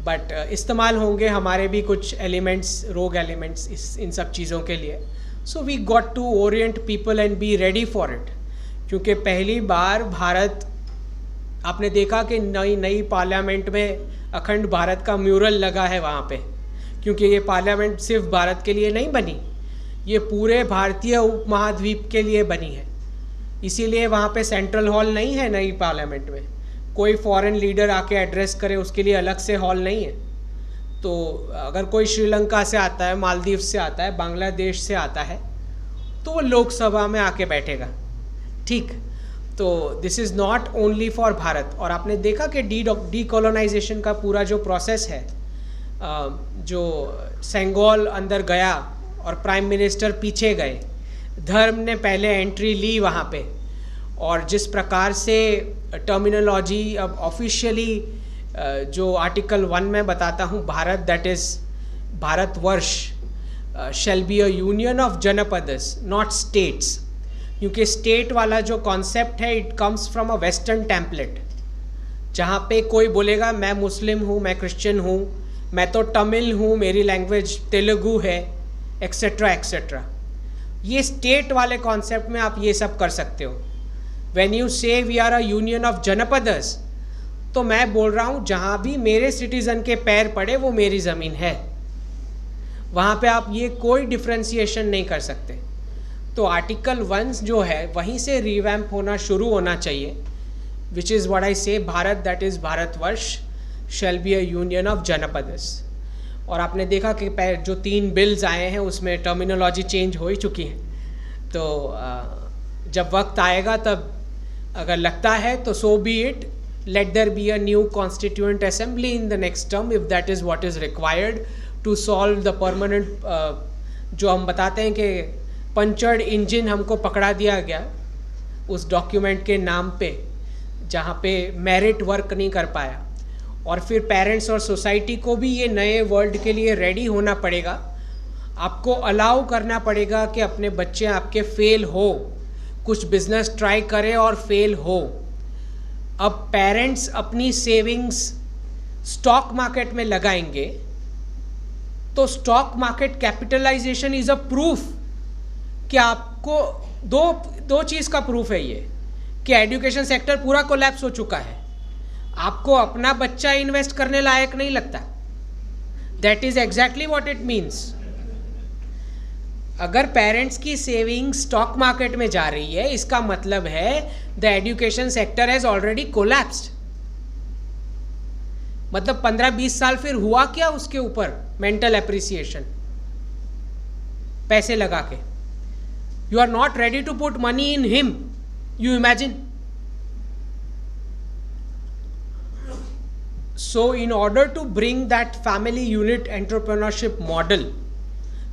बट इस्तेमाल होंगे हमारे भी कुछ एलिमेंट्स, रोग एलिमेंट्स इन सब चीज़ों के लिए। So we got to orient people and be ready for it. क्योंकि पहली बार भारत, आपने देखा कि नई पार्लियामेंट में अखंड भारत का म्यूरल लगा है वहाँ पे। क्योंकि ये पार्लियामेंट सिर्फ भारत के लिए नहीं बनी, ये पूरे भारतीय उपमहाद्वीप के लिए बनी है। इसीलिए वहाँ पे सेंट्रल हॉल नहीं है नई पार्लियामेंट में। कोई फॉरेन लीडर आके एड्रेस करे उसके लिए अलग से हॉल नहीं है। तो अगर कोई श्रीलंका से आता है, मालदीव से आता है, बांग्लादेश से आता है, तो वो लोकसभा में आके बैठेगा। ठीक, तो this is not only for Bharat. और आपने देखा कि डीकोलोनाइजेशन का पूरा जो प्रोसेस है, जो सेंगोल अंदर गया और प्राइम मिनिस्टर पीछे गए, धर्म ने पहले एंट्री ली वहाँ पे। और जिस प्रकार से टर्मिनोलॉजी अब ऑफिशियली जो आर्टिकल 1 में बताता हूँ, Bharat, that is Bharatvarsh shall be a union of जनपदस, नॉट स्टेट्स। क्योंकि स्टेट वाला जो कॉन्सेप्ट है it comes from a western template, जहाँ पे कोई बोलेगा मैं मुस्लिम हूँ, मैं क्रिश्चियन हूँ, मैं तो तमिल हूँ, मेरी लैंग्वेज तेलुगु है, एक्सेट्रा एक्सेट्रा। ये स्टेट वाले कॉन्सेप्ट में आप ये सब कर सकते हो। When you say we are a union of जनपदस, तो मैं बोल रहा हूँ जहाँ भी मेरे सिटीज़न के पैर पड़े वो मेरी ज़मीन है, वहाँ पे आप ये कोई डिफ्रेंशिएशन नहीं कर सकते। तो आर्टिकल 1 जो है वहीं से रिवैम्प होना शुरू होना चाहिए, विच is what I say, Bharat that is Bharatvarsh shall be a union of जनपदस। और आपने देखा कि जो 3 बिल्स आए हैं उसमें टर्मिनोलॉजी चेंज हो ही चुकी है। तो जब वक्त आएगा तब अगर लगता है तो so be it, let there be a new constituent assembly in the next term if that is what is required to solve the permanent जो हम बताते हैं कि पंचर्ड इंजन हमको पकड़ा दिया गया उस डॉक्यूमेंट के नाम पे, जहाँ पे मेरिट वर्क नहीं कर पाया। और फिर पेरेंट्स और सोसाइटी को भी ये नए वर्ल्ड के लिए रेडी होना पड़ेगा। आपको अलाउ करना पड़ेगा कि अपने बच्चे आपके फेल हो, कुछ बिजनेस ट्राई करें और फेल हो। अब पेरेंट्स अपनी सेविंग्स स्टॉक मार्केट में लगाएंगे तो stock market capitalisation is a proof कि आपको दो चीज़ का प्रूफ है ये, कि एजुकेशन सेक्टर पूरा कोलैप्स हो चुका है, आपको अपना बच्चा इन्वेस्ट करने लायक नहीं लगता। That is exactly what it means. अगर पेरेंट्स की सेविंग स्टॉक मार्केट में जा रही है, इसका मतलब है the education sector has already collapsed. मतलब 15-20 साल फिर हुआ क्या उसके ऊपर मेंटल एप्रिसिएशन पैसे लगा के। You are not ready to put money in him, you imagine. So in order to bring that family unit entrepreneurship model,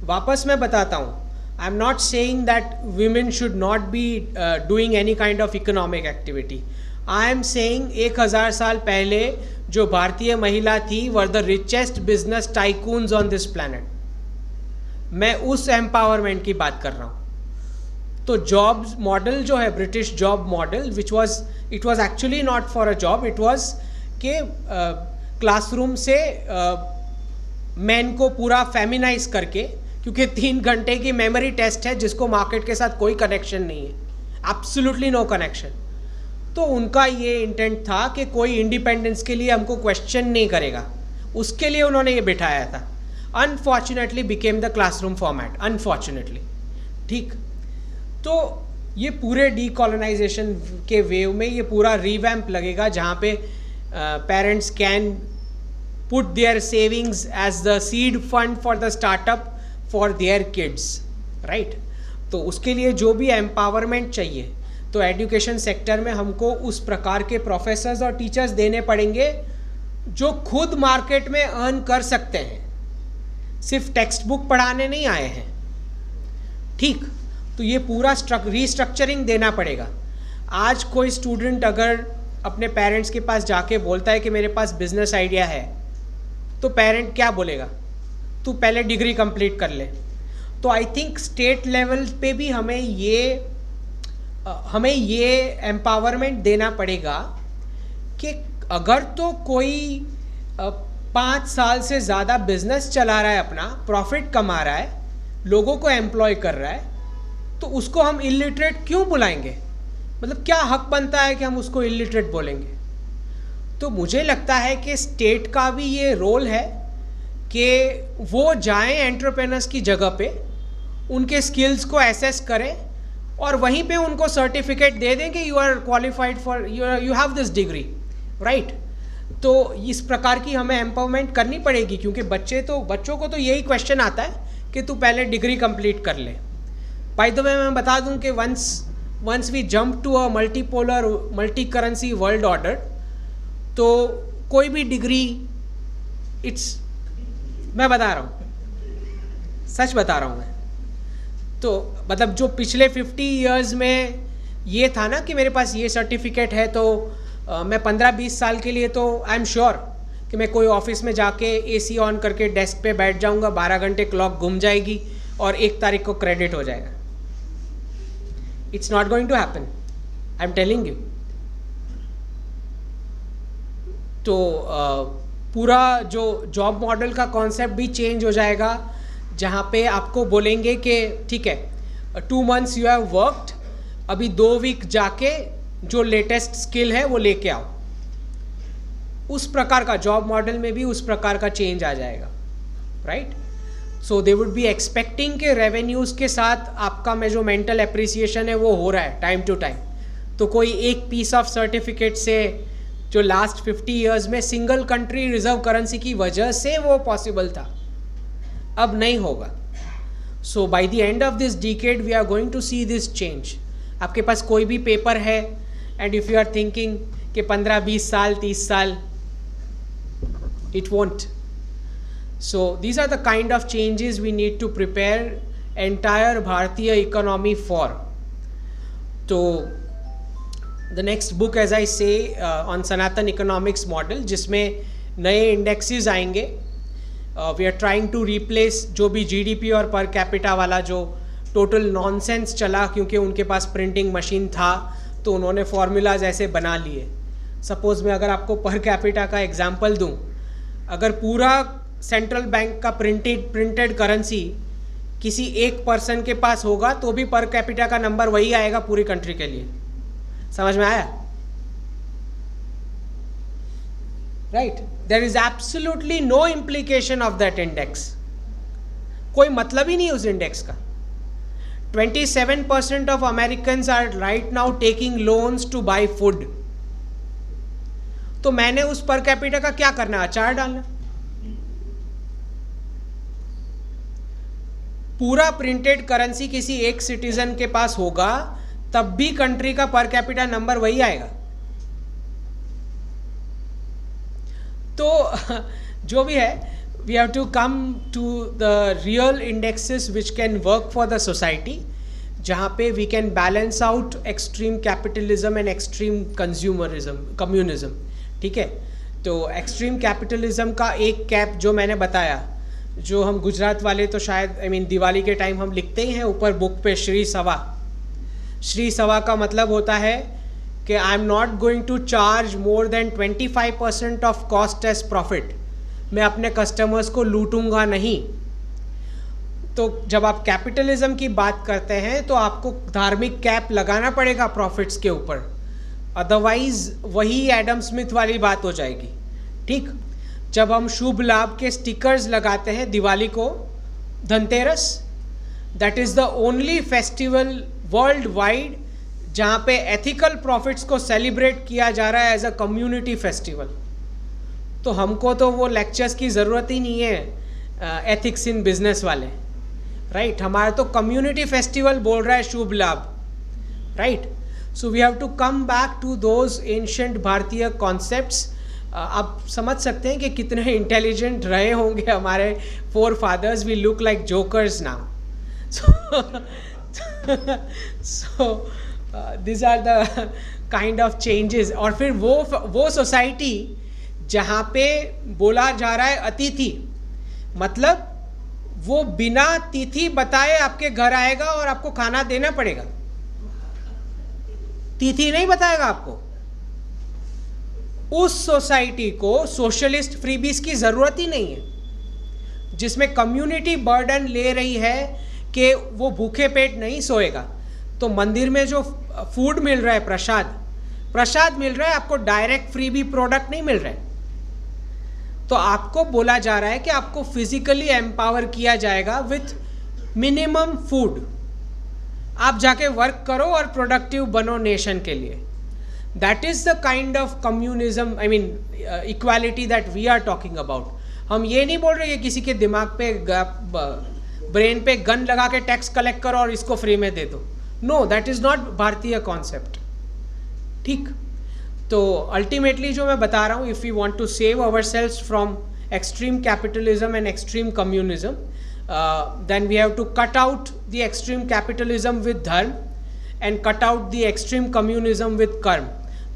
वापस मैं बताता हूँ, I am not saying that women should not be doing any kind of economic activity. I am saying 1000 साल पहले जो भारतीय महिला थी were the richest business tycoons on this planet. मैं उस एम्पावरमेंट की बात कर रहा हूँ। तो जॉब मॉडल जो है British job model, which was it was actually not for a job, it was के क्लासरूम से मैन को पूरा फेमिनाइज करके, क्योंकि 3 घंटे की मेमोरी टेस्ट है जिसको मार्केट के साथ कोई कनेक्शन नहीं है, एब्सोल्युटली नो कनेक्शन। तो उनका ये इंटेंट था कि कोई इंडिपेंडेंस के लिए हमको क्वेश्चन नहीं करेगा, उसके लिए उन्होंने ये बिठाया था। Unfortunately became the classroom format, unfortunately. ठीक, तो ये पूरे डीकॉलोनाइजेशन के वेव में ये पूरा रिवैम्प लगेगा, जहाँ पे parents can put their savings as the seed fund for the startup for their kids, right. तो उसके लिए जो भी एम्पावरमेंट चाहिए, तो एजुकेशन सेक्टर में हमको उस प्रकार के प्रोफेसर्स और टीचर्स देने पड़ेंगे जो खुद मार्केट में अर्न कर सकते हैं, सिर्फ टेक्स्ट बुक पढ़ाने नहीं आए हैं। ठीक, तो ये पूरा रीस्ट्रक्चरिंग देना पड़ेगा। आज कोई स्टूडेंट अगर अपने पेरेंट्स के पास जाके बोलता है कि मेरे पास बिजनेस आइडिया है, तो पेरेंट क्या बोलेगा, तू पहले डिग्री कंप्लीट कर ले। तो आई थिंक स्टेट लेवल पे भी हमें ये एम्पावरमेंट देना पड़ेगा कि अगर तो कोई 5 साल से ज़्यादा बिजनेस चला रहा है, अपना प्रॉफिट कमा रहा है, लोगों को एम्प्लॉय कर रहा है, तो उसको हम इलिटरेट क्यों बुलाएंगे? मतलब क्या हक बनता है कि हम उसको इलिटरेट बोलेंगे? तो मुझे लगता है कि स्टेट का भी ये रोल है कि वो जाएं एंटरप्रेनर्स की जगह पे, उनके स्किल्स को एसेस करें और वहीं पे उनको सर्टिफिकेट दे दें कि you are qualified for, you have this degree, right. तो इस प्रकार की हमें एम्पावरमेंट करनी पड़ेगी, क्योंकि बच्चों को तो यही क्वेश्चन आता है कि तू पहले डिग्री कंप्लीट कर ले। बाय द वे मैं बता दूं कि once we jump to a multipolar multi currency world order, तो कोई भी डिग्री मैं बता रहा हूँ, सच बता रहा हूँ मैं। तो मतलब जो पिछले 50 इयर्स में ये था ना कि मेरे पास ये सर्टिफिकेट है, तो मैं 15-20 साल के लिए तो आई एम श्योर कि मैं कोई ऑफिस में जाके एसी ऑन करके डेस्क पे बैठ जाऊंगा, 12 घंटे क्लॉक घूम जाएगी और 1 तारीख को क्रेडिट हो जाएगा। It's not going to happen. I'm telling you. तो पूरा जो जॉब मॉडल का कॉन्सेप्ट भी चेंज हो जाएगा, जहाँ पे आपको बोलेंगे कि ठीक है 2 months यू हैव वर्कड, अभी 2 week जाके जो लेटेस्ट स्किल है वो लेके आओ. उस प्रकार का जॉब मॉडल में भी उस प्रकार का चेंज आ जाएगा, right. So they would be expecting के रेवेन्यूज़ के साथ आपका में जो मेंटल एप्रिसिएशन है वो हो रहा है टाइम टू टाइम. तो कोई एक पीस ऑफ सर्टिफिकेट से जो लास्ट 50 years में सिंगल कंट्री रिजर्व करेंसी की वजह से वो पॉसिबल था, अब नहीं होगा. So by the end of this decade we are going to see this change. आपके पास कोई भी पेपर है and if you are thinking कि 15-20 साल 30 साल, it won't. So these are the kind of changes we need to prepare entire Bharatiya economy for. So the next book, as I say, on Sanatan economics model, जिसमें नए indexes आएंगे. We are trying to replace जो भी GDP और per capita वाला जो total nonsense चला, क्योंकि उनके पास printing machine था तो उन्होंने formulas ऐसे बना लिए. Suppose मैं अगर आपको per capita का example दूँ, अगर पूरा सेंट्रल बैंक का प्रिंटेड करेंसी किसी एक पर्सन के पास होगा तो भी पर कैपिटा का नंबर वही आएगा पूरी कंट्री के लिए. समझ में आया? Right. There is absolutely no implication of that index. कोई मतलब ही नहीं उस इंडेक्स का. 27% of Americans are right now taking loans to buy food. तो मैंने उस पर कैपिटा का क्या करना, अचार डालना? पूरा प्रिंटेड करेंसी किसी एक सिटीजन के पास होगा तब भी कंट्री का पर कैपिटा नंबर वही आएगा. तो जो भी है, we have to come to the real indexes which can work for the society, जहाँ पे we can balance out extreme capitalism and extreme consumerism, communism. ठीक है. तो एक्सट्रीम कैपिटलिज्म का एक कैप जो मैंने बताया, जो हम गुजरात वाले तो शायद दिवाली के टाइम हम लिखते ही हैं ऊपर बुक पे श्री सवा. श्री सवा का मतलब होता है कि I am not going to charge more than 25% of cost as profit. मैं अपने कस्टमर्स को लूटूंगा नहीं. तो जब आप कैपिटलिज्म की बात करते हैं तो आपको धार्मिक कैप लगाना पड़ेगा प्रॉफिट्स के ऊपर, अदरवाइज वही एडम स्मिथ वाली बात हो जाएगी. ठीक. जब हम शुभ लाभ के स्टिकर्स लगाते हैं दिवाली को, Dhanteras, that is the only festival world wide जहाँ पे एथिकल प्रॉफिट्स को सेलिब्रेट किया जा रहा है एज अ कम्युनिटी फेस्टिवल. तो हमको तो वो लेक्चर्स की ज़रूरत ही नहीं है एथिक्स इन बिजनेस वाले, राइट. हमारा तो कम्युनिटी फेस्टिवल बोल रहा है शुभ लाभ, right. So we have to come back to those ancient भारतीय concepts. आप समझ सकते हैं कि कितने इंटेलिजेंट रहे होंगे हमारे forefathers. We look like jokers now. So this are the kind of changes. और फिर वो सोसाइटी जहाँ पे बोला जा रहा है अतिथि, मतलब वो बिना तिथि बताए आपके घर आएगा और आपको खाना देना पड़ेगा. तिथि नहीं बताएगा आपको. उस सोसाइटी को सोशलिस्ट फ्रीबीज की ज़रूरत ही नहीं है, जिसमें कम्युनिटी बर्डन ले रही है कि वो भूखे पेट नहीं सोएगा. तो मंदिर में जो फूड मिल रहा है, प्रसाद मिल रहा है, आपको डायरेक्ट फ्रीबी प्रोडक्ट नहीं मिल रहा है. तो आपको बोला जा रहा है कि आपको फिजिकली एम्पावर किया जाएगा विथ मिनिमम फूड. आप जाके वर्क करो और प्रोडक्टिव बनो नेशन के लिए. That is the kind of communism, equality that we are talking about. हम ये नहीं बोल रहे कि किसी के दिमाग पे ब्रेन पे गन लगा के टैक्स कलेक्ट करो और इसको फ्री में दे दो. नो, दैट इज़ नॉट भारतीय कॉन्सेप्ट. ठीक. तो अल्टीमेटली जो मैं बता रहा हूँ, if you want to save ourselves from extreme capitalism and extreme communism, then we have to cut out the extreme capitalism with dharm and cut out the extreme communism with कर्म.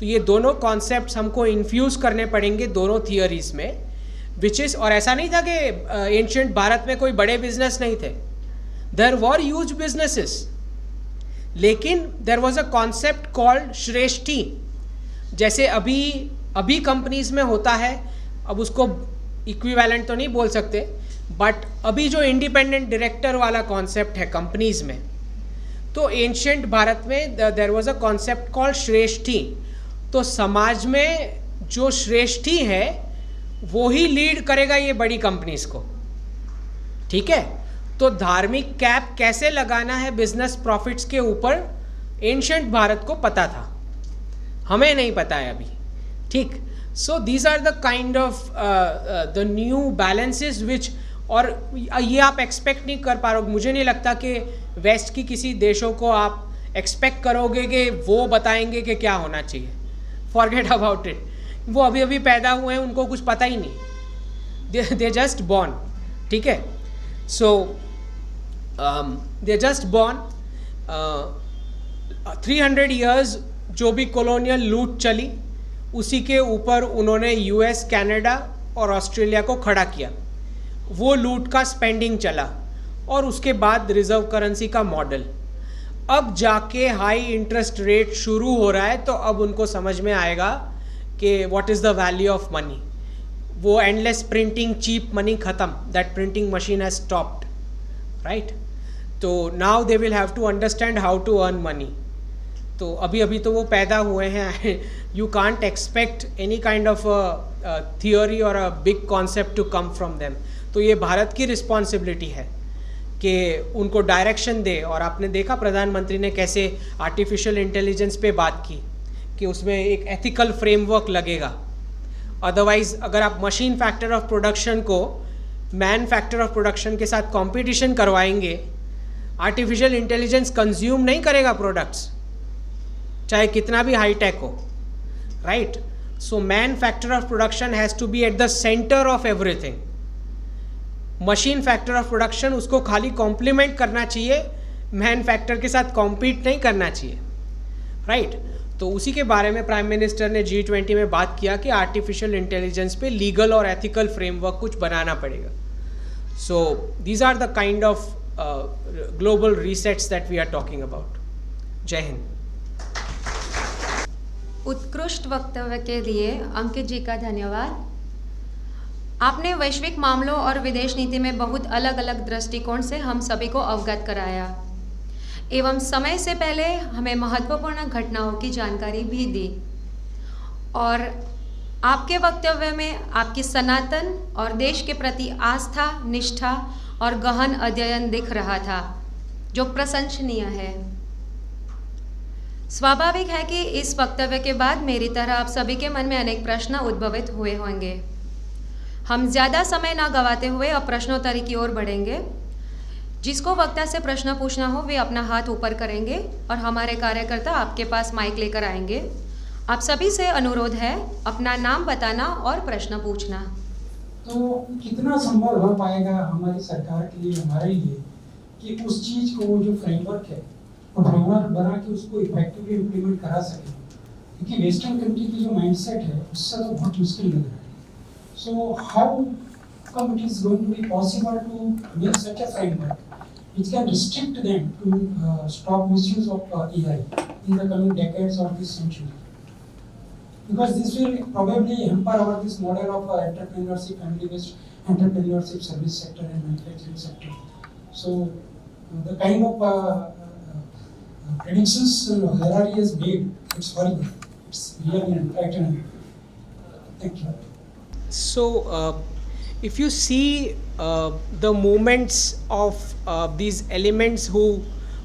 तो ये दोनों concepts हमको infuse करने पड़ेंगे दोनों theories में, which is. और ऐसा नहीं था कि एंशिएंट भारत में कोई बड़े बिजनेस नहीं थे. There were huge businesses. लेकिन there was a concept called shreshthi, जैसे अभी कंपनीज में होता है, अब उसको इक्विवेलेंट तो नहीं बोल सकते, बट अभी जो इंडिपेंडेंट डायरेक्टर वाला कॉन्सेप्ट है कंपनीज में, तो एंशियंट भारत में there was a concept called shreshthi. तो समाज में जो श्रेष्ठी है वो ही लीड करेगा ये बड़ी कंपनीज को, ठीक है। तो धार्मिक कैप कैसे लगाना है बिजनेस प्रॉफिट्स के ऊपर एंशियंट भारत को पता था, हमें नहीं पता है अभी, ठीक। So these are the kind of the new balances which, और ये आप एक्सपेक्ट नहीं कर पा रहे हो। मुझे नहीं लगता कि वेस्ट की किसी देशों को आप एक्सपेक्ट करोगे कि वो बताएंगे कि क्या होना चाहिए। फॉरगेट अबाउट इट, वो अभी अभी पैदा हुए हैं, उनको कुछ पता ही नहीं, दे जस्ट बॉर्न, ठीक है। सो दे जस्ट बॉर्न। 300 ईयर्स जो भी कॉलोनियल लूट चली, उसी के ऊपर उन्होंने यूएस, कनाडा और ऑस्ट्रेलिया को खड़ा किया। वो लूट का स्पेंडिंग चला, और उसके बाद रिजर्व करेंसी का मॉडल। अब जाके हाई इंटरेस्ट रेट शुरू हो रहा है, तो अब उनको समझ में आएगा कि what is the value of money. वो एंडलेस प्रिंटिंग, चीप मनी ख़त्म, that printing machine has stopped, right. तो now they will have to understand how to earn money. तो अभी तो वो पैदा हुए हैं, you can't expect any kind of theory और a big concept to come from them. तो ये भारत की रिस्पॉन्सिबिलिटी है कि उनको डायरेक्शन दे। और आपने देखा प्रधानमंत्री ने कैसे आर्टिफिशियल इंटेलिजेंस पे बात की कि उसमें एक एथिकल फ्रेमवर्क लगेगा। अदरवाइज अगर आप मशीन फैक्टर ऑफ प्रोडक्शन को मैन फैक्टर ऑफ प्रोडक्शन के साथ कंपटीशन करवाएंगे, आर्टिफिशियल इंटेलिजेंस कंज्यूम नहीं करेगा प्रोडक्ट्स, चाहे कितना भी हाईटेक हो, right. So man factor of production has to be at the centre of everything. Machine factor of production उसको खाली कॉम्प्लीमेंट करना चाहिए, मैन फैक्टर के साथ कॉम्पीट नहीं करना चाहिए, राइट। तो उसी के बारे में प्राइम मिनिस्टर ने G20 में बात किया कि आर्टिफिशियल इंटेलिजेंस पे लीगल और एथिकल फ्रेमवर्क कुछ बनाना पड़ेगा। So these are the kind of global resets that we are talking about. जय हिंद। उत्कृष्ट वक्तव्य के लिए अंकित जी का धन्यवाद। आपने वैश्विक मामलों और विदेश नीति में बहुत अलग अलग दृष्टिकोण से हम सभी को अवगत कराया एवं समय से पहले हमें महत्वपूर्ण घटनाओं की जानकारी भी दी। और आपके वक्तव्य में आपकी सनातन और देश के प्रति आस्था, निष्ठा और गहन अध्ययन दिख रहा था, जो प्रशंसनीय है। स्वाभाविक है कि इस वक्तव्य के बाद मेरी तरह आप सभी के मन में अनेक प्रश्न उद्भवित हुए होंगे। हम ज़्यादा समय ना गवाते हुए अब प्रश्नोत्तरी की ओर बढ़ेंगे। जिसको वक्ता से प्रश्न पूछना हो वे अपना हाथ ऊपर करेंगे और हमारे कार्यकर्ता आपके पास माइक लेकर आएंगे। आप सभी से अनुरोध है अपना नाम बताना और प्रश्न पूछना। तो कितना संभव हो पाएगा हमारी सरकार के लिए, हमारे लिए, कि उस चीज़ को, वो जो फ्रेमवर्क है, वो फ्रेमवर्क बना के उसको इफेक्टिवली इम्प्लीमेंट करा सके। क्योंकि वेस्टर्न कंट्री की जो माइंडसेट है उससे तो बहुत मुश्किल लग रहा है। So how come it is going to be possible to make such a framework which can restrict them to stop misuse of AI in the coming decades or this century? Because this will probably hamper our this model of entrepreneurship, family-based entrepreneurship, service sector and manufacturing sector. So the kind of predictions Harari has made, it's horrible. It's really frightening. Thank you. So if you see the movements of these elements who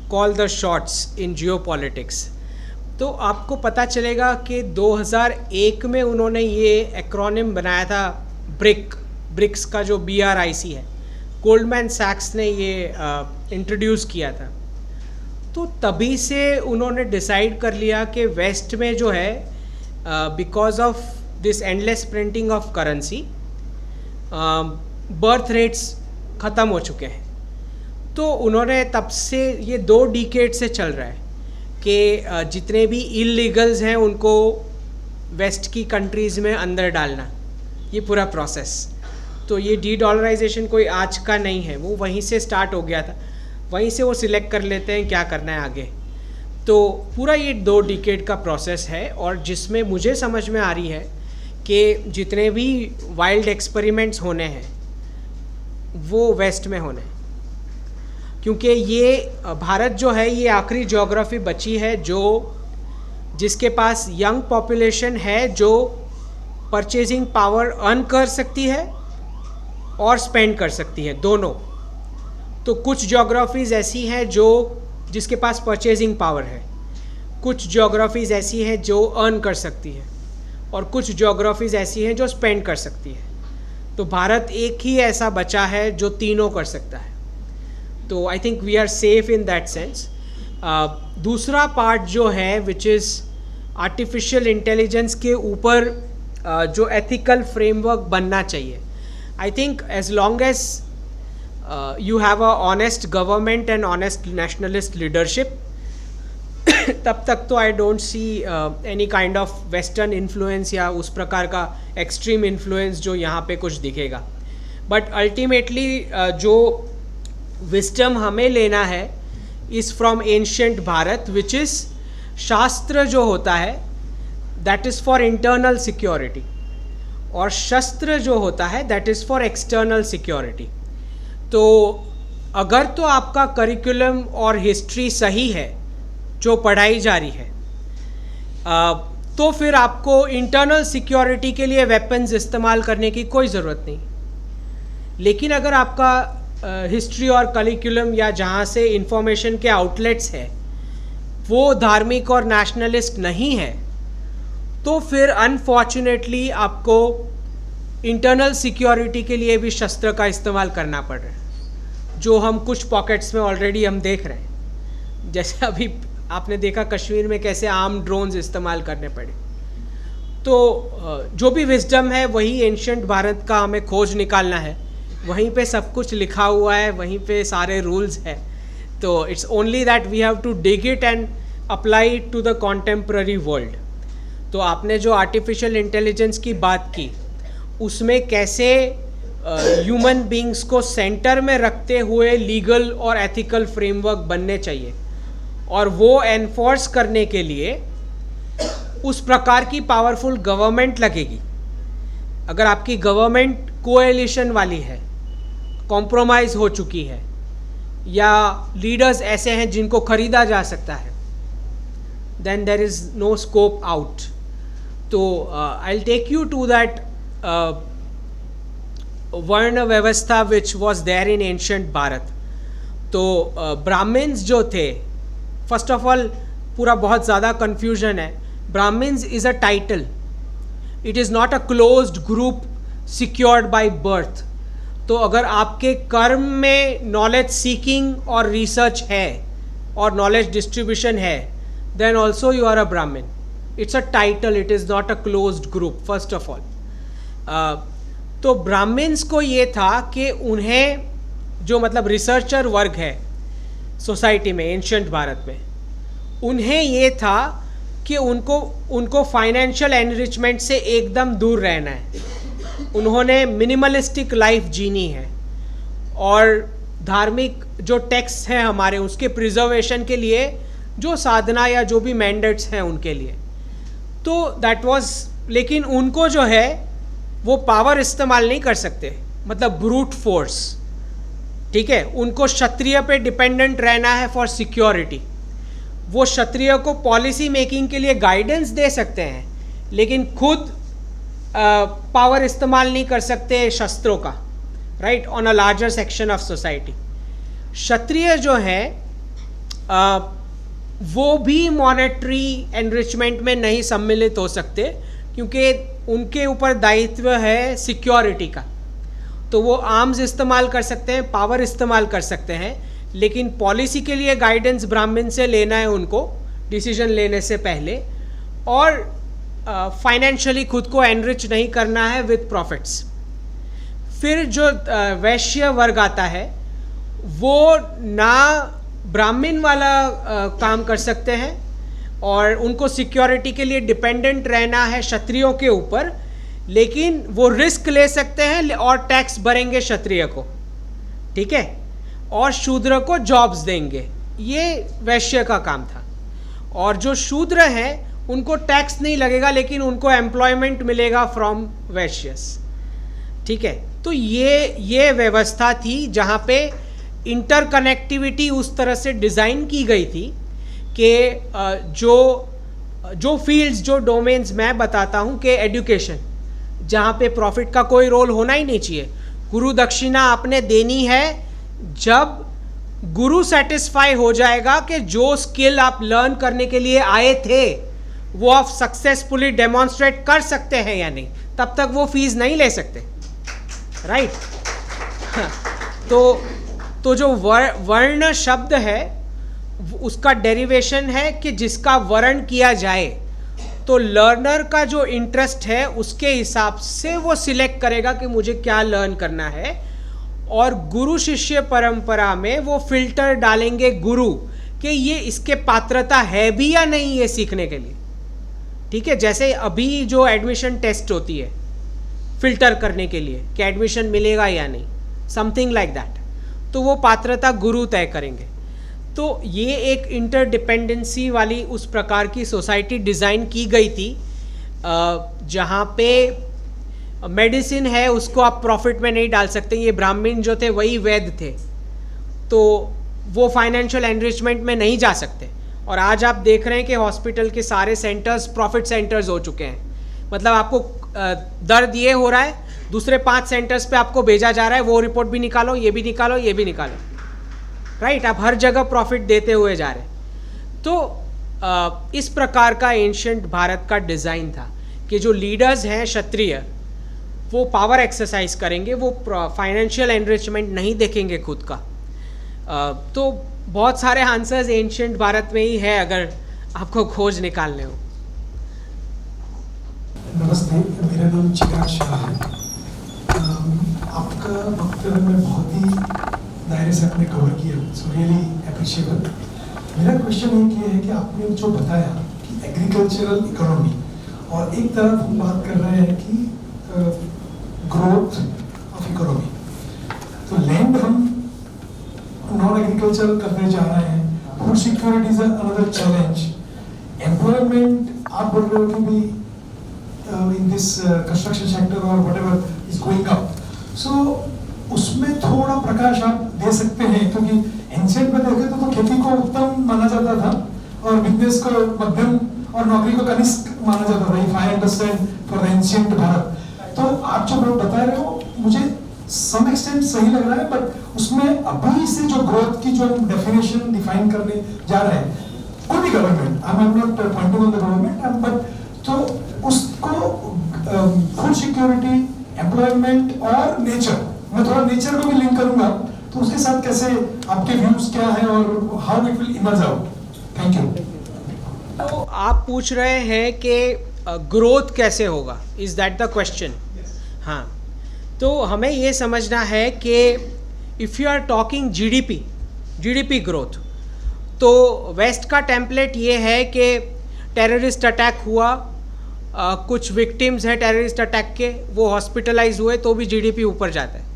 call the shots in geopolitics, तो आपको पता चलेगा कि 2001 में उन्होंने ये acronym बनाया था ब्रिक्स का, जो BRIC है, गोल्डमैन सैक्स ने ये इंट्रोड्यूस किया था। तो तभी से उन्होंने डिसाइड कर लिया कि वेस्ट में जो है because of this endless printing of currency, birth rates ख़त्म हो चुके हैं। तो उन्होंने तब से, ये 2 डिकेड से चल रहा है कि जितने भी इलीगल्स हैं उनको वेस्ट की कंट्रीज़ में अंदर डालना, ये पूरा प्रोसेस। तो ये डी-डॉलराइजेशन कोई आज का नहीं है, वो वहीं से स्टार्ट हो गया था, वहीं से वो सिलेक्ट कर लेते हैं क्या करना है आगे। तो पूरा ये 2 डिकेड का प्रोसेस है, और जिसमें मुझे समझ में आ रही है कि जितने भी वाइल्ड एक्सपेरिमेंट्स होने हैं वो वेस्ट में होने हैं, क्योंकि ये भारत जो है ये आखिरी ज्योग्राफी बची है जिसके पास यंग पॉपुलेशन है जो परचेजिंग पावर अर्न कर सकती है और स्पेंड कर सकती है, दोनों। तो कुछ ज्योग्राफीज़ ऐसी हैं जिसके पास परचेजिंग पावर है, कुछ ज्योग्राफीज़ ऐसी हैं जो अर्न कर सकती है, और कुछ ज्योग्राफीज़ ऐसी हैं जो स्पेंड कर सकती है। तो भारत एक ही ऐसा बचा है जो तीनों कर सकता है। तो I think we are safe in that sense. दूसरा पार्ट जो है विच इज़ आर्टिफिशियल इंटेलिजेंस के ऊपर जो एथिकल फ्रेमवर्क बनना चाहिए। I think as long as you have a honest government and honest nationalist leadership, तब तक तो I don't see any kind of western influence या उस प्रकार का एक्सट्रीम इन्फ्लुएंस जो यहाँ पे कुछ दिखेगा। बट अल्टीमेटली जो विस्डम हमें लेना है is from ancient Bharat, which is शास्त्र जो होता है that is for internal security, और शस्त्र जो होता है that is for external security. तो अगर तो आपका करिकुलम और हिस्ट्री सही है जो पढ़ाई जा रही है, तो फिर आपको इंटरनल सिक्योरिटी के लिए वेपन्स इस्तेमाल करने की कोई ज़रूरत नहीं। लेकिन अगर आपका हिस्ट्री और करिकुलम या जहाँ से इंफॉर्मेशन के आउटलेट्स है वो धार्मिक और नेशनलिस्ट नहीं है, तो फिर अनफॉर्चुनेटली आपको इंटरनल सिक्योरिटी के लिए भी शस्त्र का इस्तेमाल करना पड़ रहा है, जो हम कुछ पॉकेट्स में ऑलरेडी हम देख रहे हैं। जैसे अभी आपने देखा कश्मीर में कैसे आर्म ड्रोन्स इस्तेमाल करने पड़े। तो जो भी विजडम है वही एंशिएंट भारत का हमें खोज निकालना है, वहीं पे सब कुछ लिखा हुआ है, वहीं पे सारे रूल्स हैं। तो it's only that we have to dig it and apply it to the contemporary world. तो आपने जो आर्टिफिशियल इंटेलिजेंस की बात की, उसमें कैसे ह्यूमन बींग्स को सेंटर में रखते हुए लीगल और एथिकल फ्रेमवर्क बनने चाहिए, और वो एनफोर्स करने के लिए उस प्रकार की पावरफुल गवर्नमेंट लगेगी। अगर आपकी गवर्नमेंट कोएलिशन वाली है, कॉम्प्रोमाइज़ हो चुकी है, या लीडर्स ऐसे हैं जिनको खरीदा जा सकता है, then there is no scope out. तो I will take you to that varna vyavastha which was there in ancient Bharat. तो ब्राह्मण्स जो थे, फर्स्ट ऑफ ऑल पूरा बहुत ज़्यादा कन्फ्यूजन है। Brahmins is a title, it is not a closed group secured by birth. तो अगर आपके कर्म में नॉलेज सीकिंग और रिसर्च है और नॉलेज डिस्ट्रीब्यूशन है, then also you are a Brahman. It's a title, it is not a closed group first of all. तो ब्राह्मण्स को ये था कि उन्हें जो मतलब रिसर्चर वर्ग है सोसाइटी में एंशिएंट भारत में, उन्हें ये था कि उनको फाइनेंशियल एनरिचमेंट से एकदम दूर रहना है। उन्होंने मिनिमलिस्टिक लाइफ जीनी है, और धार्मिक जो टेक्स्ट हैं हमारे उसके प्रिजर्वेशन के लिए जो साधना या जो भी मैंडेट्स हैं उनके लिए, तो दैट वाज। लेकिन उनको जो है वो पावर इस्तेमाल नहीं कर सकते, मतलब ब्रूट फोर्स, ठीक है। उनको क्षत्रिय पे डिपेंडेंट रहना है फॉर सिक्योरिटी। वो क्षत्रिय को पॉलिसी मेकिंग के लिए गाइडेंस दे सकते हैं, लेकिन खुद पावर इस्तेमाल नहीं कर सकते शस्त्रों का, right, on a larger section of society. क्षत्रिय जो है वो भी मॉनेटरी एनरिचमेंट में नहीं सम्मिलित हो सकते, क्योंकि उनके ऊपर दायित्व है सिक्योरिटी का। तो वो आर्म्स इस्तेमाल कर सकते हैं, पावर इस्तेमाल कर सकते हैं, लेकिन पॉलिसी के लिए गाइडेंस ब्राह्मण से लेना है उनको डिसीजन लेने से पहले, और फाइनेंशियली खुद को एनरिच नहीं करना है विथ प्रॉफिट्स। फिर जो वैश्य वर्ग आता है वो ना ब्राह्मण वाला काम कर सकते हैं, और उनको सिक्योरिटी के लिए डिपेंडेंट रहना है क्षत्रियों के ऊपर, लेकिन वो रिस्क ले सकते हैं और टैक्स भरेंगे क्षत्रिय को, ठीक है, और शूद्र को जॉब्स देंगे। ये वैश्य का काम था। और जो शूद्र हैं उनको टैक्स नहीं लगेगा, लेकिन उनको एम्प्लॉयमेंट मिलेगा फ्रॉम वैश्यस। ठीक है, तो ये व्यवस्था थी जहाँ पे इंटरकनेक्टिविटी उस तरह से डिज़ाइन की गई थी कि जो फील्ड्स, जो डोमेन्स मैं बताता हूँ कि एजुकेशन, जहाँ पे प्रॉफिट का कोई रोल होना ही नहीं चाहिए। गुरु दक्षिणा आपने देनी है जब गुरु सेटिस्फाई हो जाएगा कि जो स्किल आप लर्न करने के लिए आए थे वो आप सक्सेसफुली डेमोन्स्ट्रेट कर सकते हैं या नहीं, तब तक वो फीस नहीं ले सकते, राइट। तो जो वर्ण शब्द है उसका डेरिवेशन है कि जिसका वर्ण किया जाए, तो लर्नर का जो इंटरेस्ट है उसके हिसाब से वो सिलेक्ट करेगा कि मुझे क्या लर्न करना है, और गुरु शिष्य परंपरा में वो फिल्टर डालेंगे गुरु कि ये इसके पात्रता है भी या नहीं ये सीखने के लिए। ठीक है, जैसे अभी जो एडमिशन टेस्ट होती है फिल्टर करने के लिए कि एडमिशन मिलेगा या नहीं, समथिंग लाइक दैट, तो वो पात्रता गुरु तय करेंगे। तो ये एक इंटरडिपेंडेंसी वाली उस प्रकार की सोसाइटी डिज़ाइन की गई थी जहाँ पे मेडिसिन है उसको आप प्रॉफिट में नहीं डाल सकते। ये ब्राह्मण जो थे वही वैद्य थे, तो वो फाइनेंशियल एनरिचमेंट में नहीं जा सकते। और आज आप देख रहे हैं कि हॉस्पिटल के सारे सेंटर्स प्रॉफिट सेंटर्स हो चुके हैं। मतलब आपको दर्द ये हो रहा है, दूसरे 5 सेंटर्स पे आपको भेजा जा रहा है, वो रिपोर्ट भी निकालो, ये भी निकालो, ये भी निकालो, राइट। आप हर जगह प्रॉफिट देते हुए जा रहे हैं। तो इस प्रकार का एंशिएंट भारत का डिज़ाइन था कि जो लीडर्स हैं क्षत्रिय, वो पावर एक्सरसाइज करेंगे, वो फाइनेंशियल एनरिचमेंट नहीं देखेंगे खुद का। तो बहुत सारे आंसर्स एंशिएंट भारत में ही है अगर आपको खोज निकालने हो। नमस्ते, मेरा नाम चिराग शाह है। आपका वक्तव्य में बहुत ही दायरे से आपने कवर किया, सो रियली अप्रिशिएबल। मेरा क्वेश्चन ये है कि आपने जो बताया कि एग्रीकल्चरल इकोनॉमी, और एक तरफ हम बात कर रहे हैं कि ग्रोथ ऑफ इकोनॉमी, तो लैंड हम नॉन एग्रीकल्चरल करने जा रहे हैं, food security is another challenge, employment आप बोल रहे हो कि भी इन दिस कंस्ट्रक्शन सेक्टर और व्हाटएवर इज गोइंग अप, सो उसमें थोड़ा प्रकाश आप दे सकते हैं? क्योंकि एंशिएंट में देखें तो खेती को उत्तम माना जाता था और बिजनेस को मध्यम और नौकरी को कनिष्ठ माना जाता था, if I understand for the ancient Bharat. तो आप जो बता रहे हो मुझे सम एक्सटेंट सही लग रहा है, बट उसमें अभी से जो ग्रोथ की जो डेफिनेशन डिफाइन करने जा रहे हैं, कोई भी government, I am not Poynting on the government, but तो उसको फूड सिक्योरिटी, एम्प्लॉयमेंट और नेचर, मैं थोड़ा नेचर को भी लिंक करूंगा, तो उसके साथ कैसे आपके व्यूज क्या है और how it will emerge out? Thank you. तो आप पूछ रहे हैं कि ग्रोथ कैसे होगा, इज दैट द क्वेश्चन? हाँ, तो हमें ये समझना है कि if you are talking GDP growth, तो वेस्ट का टेम्पलेट ये है कि टेररिस्ट अटैक हुआ, कुछ विक्टिम्स हैं टेररिस्ट अटैक के, वो हॉस्पिटलाइज हुए तो भी जीडीपी ऊपर जाता है।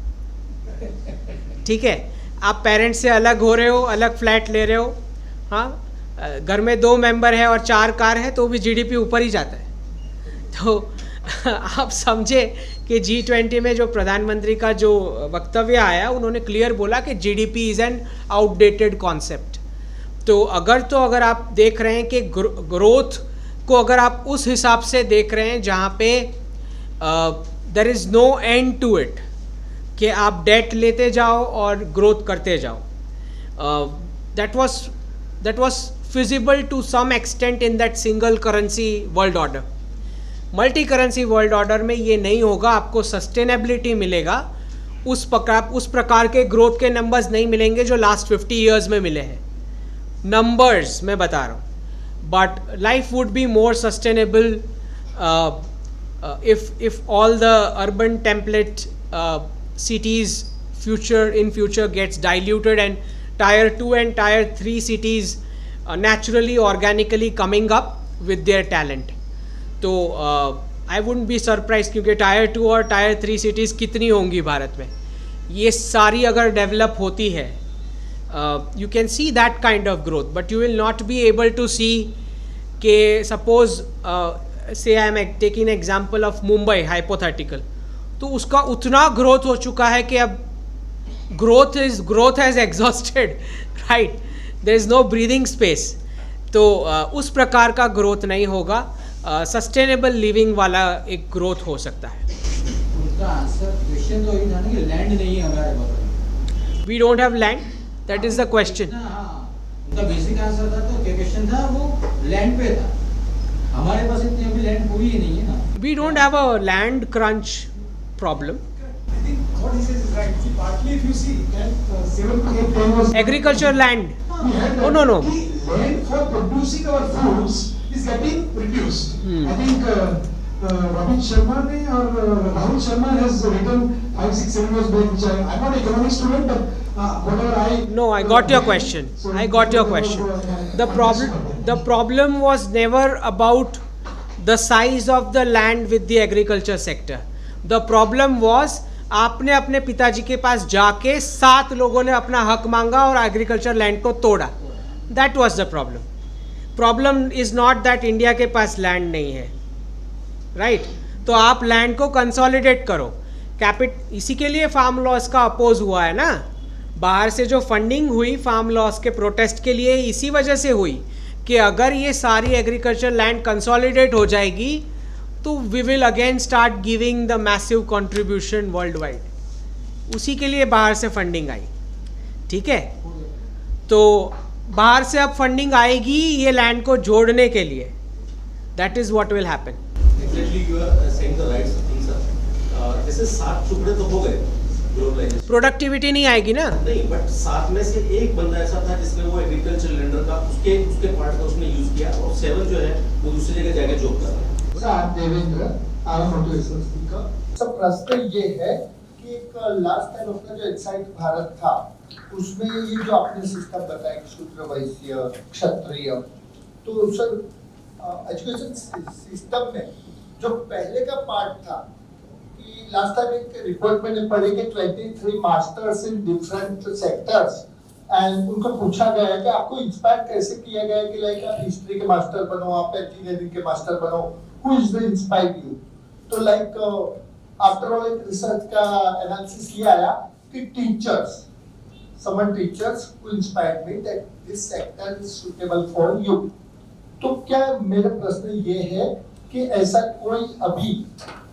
ठीक है, आप पेरेंट्स से अलग हो रहे हो, अलग फ्लैट ले रहे हो, हाँ, घर में 2 मेंबर है और 4 कार है तो भी जीडीपी ऊपर ही जाता है। तो आप समझे कि G20 में जो प्रधानमंत्री का जो वक्तव्य आया, उन्होंने क्लियर बोला कि GDP is an outdated concept. तो अगर आप देख रहे हैं कि ग्रोथ को अगर आप उस हिसाब से देख रहे हैं जहाँ पे there is no end to it, कि आप डेट लेते जाओ और ग्रोथ करते जाओ, that was feasible to some extent in that single currency world order. Multi currency world order में ये नहीं होगा, आपको सस्टेनेबिलिटी मिलेगा, उस प्रकार के ग्रोथ के नंबर्स नहीं मिलेंगे जो लास्ट 50 ईयर्स में मिले हैं। नंबर्स मैं बता रहा हूँ, but life would be more sustainable if all the urban template cities in future gets diluted and tier 2 and tier 3 cities naturally organically coming up with their talent. तो I wouldn't be surprised, क्योंकि tier 2 और tier 3 cities कितनी होंगी भारत में, ये सारी अगर develop होती है, you can see that kind of growth, but you will not be able to see कि suppose say I am taking example of Mumbai hypothetical, तो उसका उतना ग्रोथ हो चुका है कि अब growth has exhausted, right, there is no breathing space. तो उस प्रकार का ग्रोथ नहीं होगा, सस्टेनेबल लिविंग वाला एक ग्रोथ हो सकता है। उनका आंसर क्वेश्चन तो यही था ना कि लैंड नहीं है हमारे पास। We don't have land, that is the question. हाँ, उनका बेसिक आंसर था, तो क्या क्वेश्चन था, वो लैंड पे था। हमारे पास इतनी अभी लैंड हुई ही नहीं है ना। We don't have a land crunch problem. I think what he says is right. See, partly if you see that 7 to 8 10 was agriculture land, we had that no. the land for producing our foods is getting reduced. I think Robin Sharma ne or Rahul Sharma has written 5, 6, 7 years back, which I'm not an economics student, but whatever I No, I got your question. I got your question. The problem was never about the size of the land with the agriculture sector. The problem was आपने अपने पिताजी के पास जाके 7 लोगों ने अपना हक मांगा और एग्रीकल्चर लैंड को तोड़ा। That was the problem. Problem is not that India के पास लैंड नहीं है, राइट? तो आप लैंड को कंसोलिडेट करो। इसी के लिए फार्म लॉस का अपोज हुआ है ना। बाहर से जो फंडिंग हुई फार्म लॉस के प्रोटेस्ट के लिए इसी वजह से हुई कि अगर ये सारी एग्रीकल्चर लैंड कंसोलिडेट हो जाएगी तो we will again start giving the massive contribution world wide. उसी के लिए बाहर से फंडिंग आई, ठीक है? तो बाहर से अब फंडिंग आएगी ये लैंड को जोड़ने के लिए। That is what will happen. Exactly, you are saying the right thing, sir. जैसे 7 टुकड़े तो हो गए ग्लोबलाइजेशन, प्रोडक्टिविटी नहीं आएगी ना। नहीं, बट 7 में से एक बंदा ऐसा था जिसने वो एग्रीकल्चर लैंडर का उसके पार्ट का उसने यूज किया, और 7 जो है वो दूसरी जगह जाके जॉब कर रहा है। देवेंद्र सब प्रश्न ये है कि एक लास्ट टाइम अपना जो इनसाइट भारत था उसमें ये जो आपने सिस्टम बताया कि शूद्र वैश्य क्षत्रिय, तो सर एजुकेशन सिस्टम में जो पहले का पार्ट था कि लास्ट टाइम एक रिपोर्ट मैंने पढ़ी कि 23 masters in different sectors, and उनको पूछा गया है कि आपको इंस्पायर कैसे किया गया है कि लाइक आप हिस्ट्री के मास्टर बनो, आप इंजीनियरिंग के मास्टर बनो, who is the inspired you? तो लाइक आफ्टर ऑल एक रिसर्च का एनालिसिस ये आया कि teachers, someone teachers who inspired me that this sector is suitable for you. तो क्या मेरा प्रश्न ये है कि ऐसा कोई अभी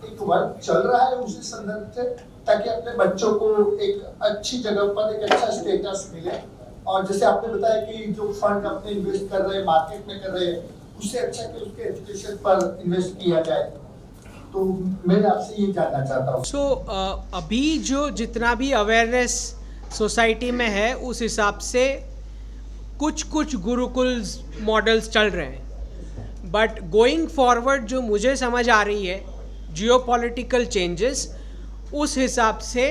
एक वर्क चल रहा है उसी संदर्भ से, ताकि अपने बच्चों को एक अच्छी जगह पर एक अच्छा स्टेटस मिले, और जैसे आपने बताया कि जो फंड अपने इन्वेस्ट कर रहे हैं मार्केट में कर रहे हैं उससे अच्छा कि उसके एजुकेशन पर इन्वेस्ट किया जाए, तो मैं आपसे ये जानना चाहता हूँ। सो अभी जो जितना भी अवेयरनेस सोसाइटी में है उस हिसाब से कुछ गुरुकुल मॉडल्स चल रहे हैं, बट गोइंग फॉरवर्ड जो मुझे समझ आ रही है जियोपॉलिटिकल चेंजेस, उस हिसाब से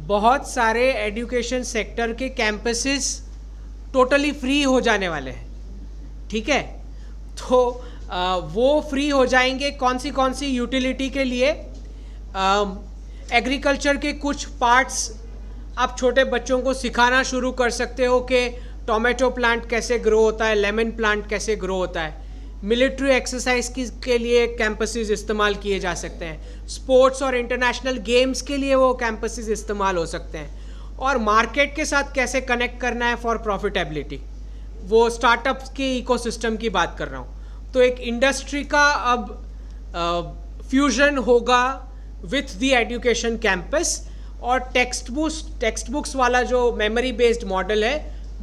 बहुत सारे एजुकेशन सेक्टर के कैंपसेस टोटली फ्री हो जाने वाले हैं, ठीक है? तो वो फ्री हो जाएंगे कौन सी यूटिलिटी के लिए? एग्रीकल्चर के कुछ पार्ट्स आप छोटे बच्चों को सिखाना शुरू कर सकते हो कि टोमेटो प्लांट कैसे ग्रो होता है, लेमन प्लांट कैसे ग्रो होता है। मिलिट्री एक्सरसाइज के लिए कैंपसेस इस्तेमाल किए जा सकते हैं, स्पोर्ट्स और इंटरनेशनल गेम्स के लिए वो कैंपसेस इस्तेमाल हो सकते हैं, और मार्केट के साथ कैसे कनेक्ट करना है फॉर प्रॉफिटेबिलिटी, वो स्टार्टअप्स के इकोसिस्टम की बात कर रहा हूँ। तो एक इंडस्ट्री का अब फ्यूजन होगा विथ द एजुकेशन कैंपस, और टेक्स्ट बुक्स वाला जो मेमोरी बेस्ड मॉडल है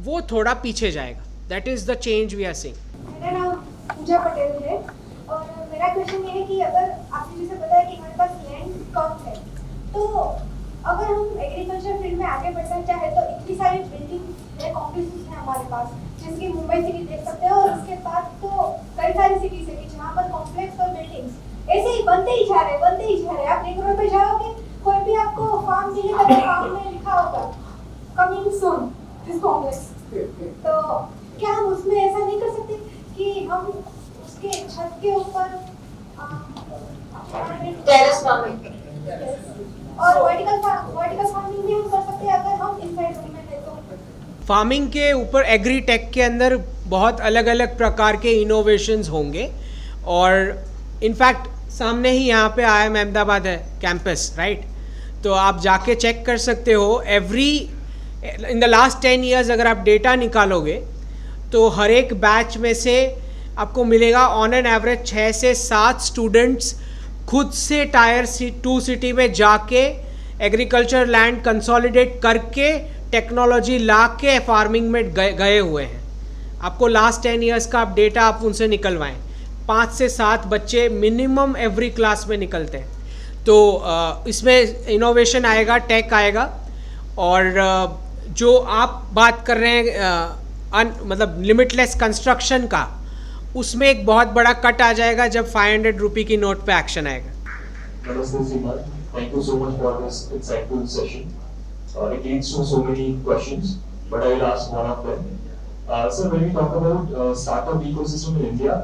वो थोड़ा पीछे जाएगा। That is the change we are seeing. मेरा नाम पूजा पटेल है और मेरा क्वेश्चन ये है कि अगर आपने जैसे बताया कि हमारे पास लैंड कम है, तो अगर हम एग्रीकल्चर फील्ड में आगे बढ़ना चाहे तो इतनी सारी बिल्डिंग कॉम्प्लेक्सेस हैं हमारे पास, जैसे कि मुंबई सिटी देख सकते हो, और उसके बाद तो कई सारी सिटीज है कि जहाँ पर कॉम्प्लेक्स और बिल्डिंग्स ऐसे ही बनते ही जा रहे। आप रिंग रोड पे जाओगे, कोई भी आपको फार्म दिखेगा तो फार्म में लिखा होगा कमिंग सून दिस कॉम्प्लेक्स। तो क्या हम उसमें ऐसा नहीं कर सकते कि हम उसके छत के ऊपर टेरेस फार्मिंग और वर्टिकल फार्मिंग भी हम कर सकते हैं अगर हम इनसाइड में है तो? फार्मिंग के ऊपर एग्री टेक के अंदर बहुत अलग अलग प्रकार के इनोवेशंस होंगे। और इनफैक्ट सामने ही यहाँ पे IIM अहमदाबाद है कैंपस, राइट? तो आप जाके चेक कर सकते हो, इन द लास्ट 10 years अगर आप डेटा निकालोगे तो हर एक बैच में से आपको मिलेगा ऑन एन एवरेज 6 से 7 स्टूडेंट्स खुद से टायर 2 सिटी में जाके एग्रीकल्चर लैंड कंसोलिडेट करके टेक्नोलॉजी ला के फार्मिंग में गए हुए हैं। आपको लास्ट 10 years का आप डेटा आप उनसे निकलवाएं, 5 से 7 बच्चे मिनिमम एवरी क्लास में निकलते हैं। तो इसमें इनोवेशन आएगा, टेक आएगा। और जो आप बात कर रहे हैं मतलब लिमिटलेस कंस्ट्रक्शन का, उसमें एक बहुत बड़ा कट आ जाएगा जब 500 रुपये की नोट पे एक्शन आएगा। Namaste, Seema. Thank you so much for this insightful session. It leads to so many questions, but I will ask one of them. Sir, when we talk about startup ecosystem in India,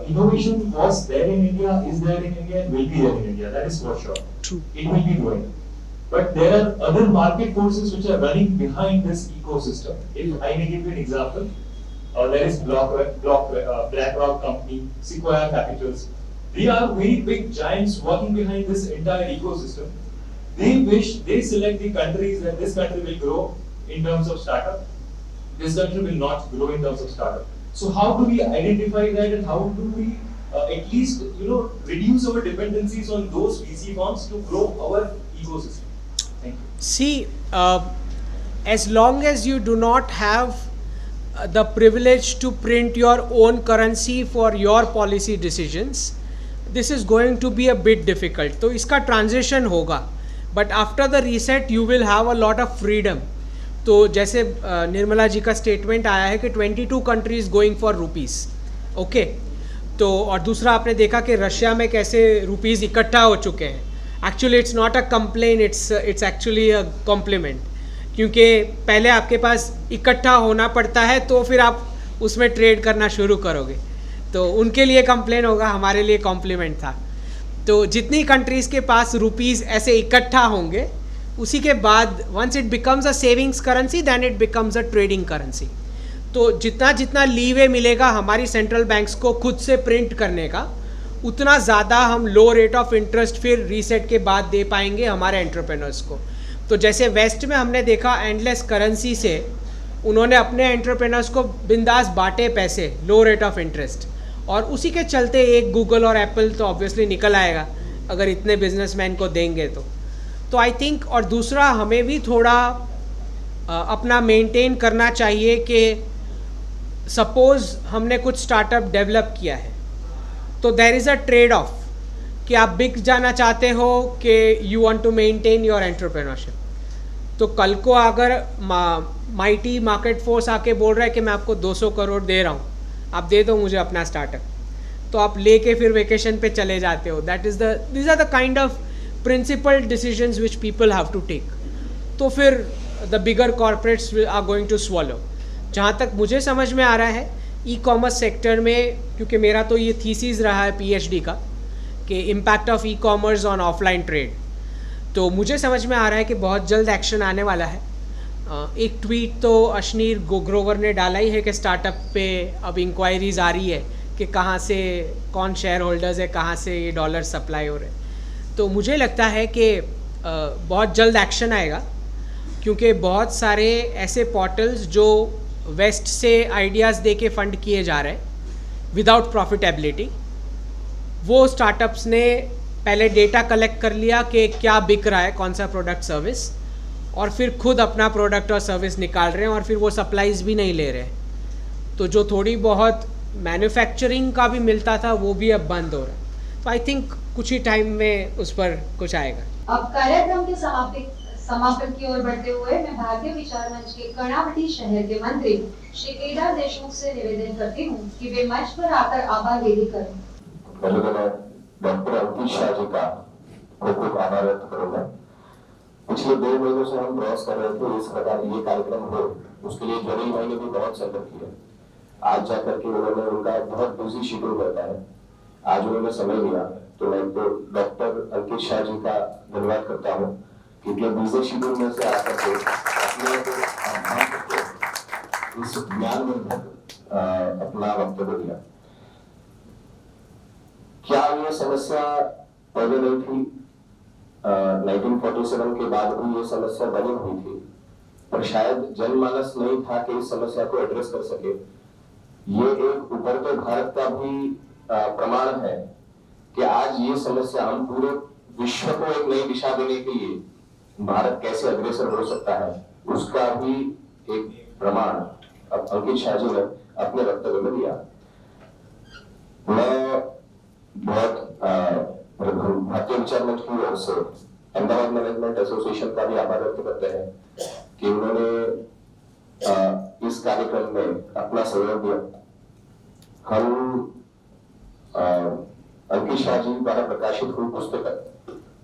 innovation was there in India, is there in India, and will be there in India. That is for sure. True. It will be growing. But there are other market forces which are running behind this ecosystem. If I may give you an example, there is BlackRock company, Sequoia Capitals. They are very big giants working behind this entire ecosystem. They select the countries that this country will grow in terms of startup. This country will not grow in terms of startup. So how do we identify that, and how do we at least reduce our dependencies on those VC firms to grow our ecosystem? Thank you. See, as long as you do not have the privilege to print your own currency for your policy decisions, this is going to be a bit difficult. तो इसका transition होगा, but after the reset you will have a lot of freedom. तो जैसे निर्मला जी का statement आया है कि 22 countries going for rupees, okay. तो और दूसरा आपने देखा कि रशिया में कैसे रुपीज़ इकट्ठा हो चुके हैं। Actually it's not a complain, it's actually a compliment, क्योंकि पहले आपके पास इकट्ठा होना पड़ता है तो फिर आप उसमें ट्रेड करना शुरू करोगे। तो उनके लिए कंप्लेन होगा, हमारे लिए कॉम्प्लीमेंट था। तो जितनी कंट्रीज़ के पास रुपीज़ ऐसे इकट्ठा होंगे, उसी के बाद once it becomes a savings currency then it becomes a trading currency. तो जितना जितना लीवे मिलेगा हमारी सेंट्रल बैंक्स को खुद से प्रिंट करने का, उतना ज़्यादा हम लो रेट ऑफ इंटरेस्ट फिर रीसेट के बाद दे पाएंगे हमारे एंटरप्रेन्योर्स को। तो जैसे वेस्ट में हमने देखा एंडलेस करेंसी से उन्होंने अपने एंटरप्रेन्योर्स को बिंदास बांटे पैसे, लो रेट ऑफ इंटरेस्ट, और उसी के चलते एक गूगल और एप्पल तो ऑब्वियसली निकल आएगा अगर इतने बिजनेसमैन को देंगे तो आई थिंक। और दूसरा हमें भी थोड़ा अपना मेंटेन करना चाहिए कि सपोज़ हमने कुछ स्टार्टअप डेवलप किया है तो there is a trade off कि आप बिक जाना चाहते हो कि you want to maintain your entrepreneurship. तो कल को अगर माइटी मार्केट फोर्स आके बोल रहा है कि मैं आपको 200 करोड़ दे रहा हूँ, आप दे दो मुझे अपना स्टार्टअप, तो आप लेके फिर वेकेशन पे चले जाते हो। These are the kind of principle decisions which people have to take. तो फिर the bigger corporates are going to swallow. जहाँ तक मुझे समझ में आ रहा है ई कॉमर्स सेक्टर में, क्योंकि मेरा तो ये थीसिस रहा है PhD का कि impact of e commerce on offline trade, तो मुझे समझ में आ रहा है कि बहुत जल्द एक्शन आने वाला है। एक ट्वीट तो अश्नीर ग्रोवर ने डाला ही है कि स्टार्टअप पे अब इंक्वायरीज आ रही है कि कहाँ से कौन शेयर होल्डर्स है, कहाँ से ये डॉलर सप्लाई हो रहे हैं। तो मुझे लगता है कि बहुत जल्द एक्शन आएगा, क्योंकि बहुत सारे ऐसे पोर्टल्स जो वेस्ट से आइडियाज़ दे के फंड किए जा रहे हैं विदाउट प्रॉफिटेबिलिटी, वो स्टार्टअप्स ने पहले डेटा कलेक्ट कर लिया कि क्या बिक रहा है, कौन सा प्रोडक्ट सर्विस, और फिर खुद अपना प्रोडक्ट और सर्विस निकाल रहे हैं और फिर वो सप्लाईज भी नहीं ले रहे हैं। तो जो थोड़ी बहुत मैन्युफैक्चरिंग का भी मिलता था वो भी अब बंद हो रहा है। तो आई थिंक कुछ ही टाइम में उस पर कुछ आएगा। अब कार्यक्रम के समापन की ओर बढ़ते हुए मैं भारतीय विचार मंच के कर्णावती शहर के मंत्री श्री केदार देशमुख से निवेदन करती हूँ कि वे मंच पर आकर आभार वेदी करें। डॉक्टर अंकित शाह जी का खूब आभार व्यक्त करूंगा। पिछले 2 महीनों से हम प्रयास कर रहे थे इस प्रकार ये कार्यक्रम हो, उसके लिए जनवरी महीने में बहुत संघर्ष किया। आज जाकर के उन्होंने, उनका बहुत बिजी शेड्यूल रहता है, आज उन्होंने समय लिया, तो मैं तो डॉक्टर अंकित शाह जी का धन्यवाद करता हूँ क्योंकि बिजी शेड्यूल में से आकर के अपने इस ज्ञान में अपना वक्तव्य दिया। क्या ये समस्या पहले नहीं थी? 1947 के बाद भी ये समस्या बनी हुई थी, पर शायद जनमानस नहीं था कि इस समस्या को एड्रेस कर सके। ये एक उभरते भारत का भी प्रमाण है कि आज ये समस्या, हम पूरे विश्व को एक नई दिशा देने के लिए भारत कैसे अग्रसर हो सकता है, उसका भी एक प्रमाण अब अंकित शाह जी ने अपने वक्तव्य में दिया। मैं बहुत भारतीय विचार मंच की ओर से अहमदाबाद मैनेजमेंट एसोसिएशन का भी आभार व्यक्त करते हैं कि उन्होंने इस कार्यक्रम में अपना सहयोग दिया। हम अंकित शाह जी द्वारा प्रकाशित हुई पुस्तक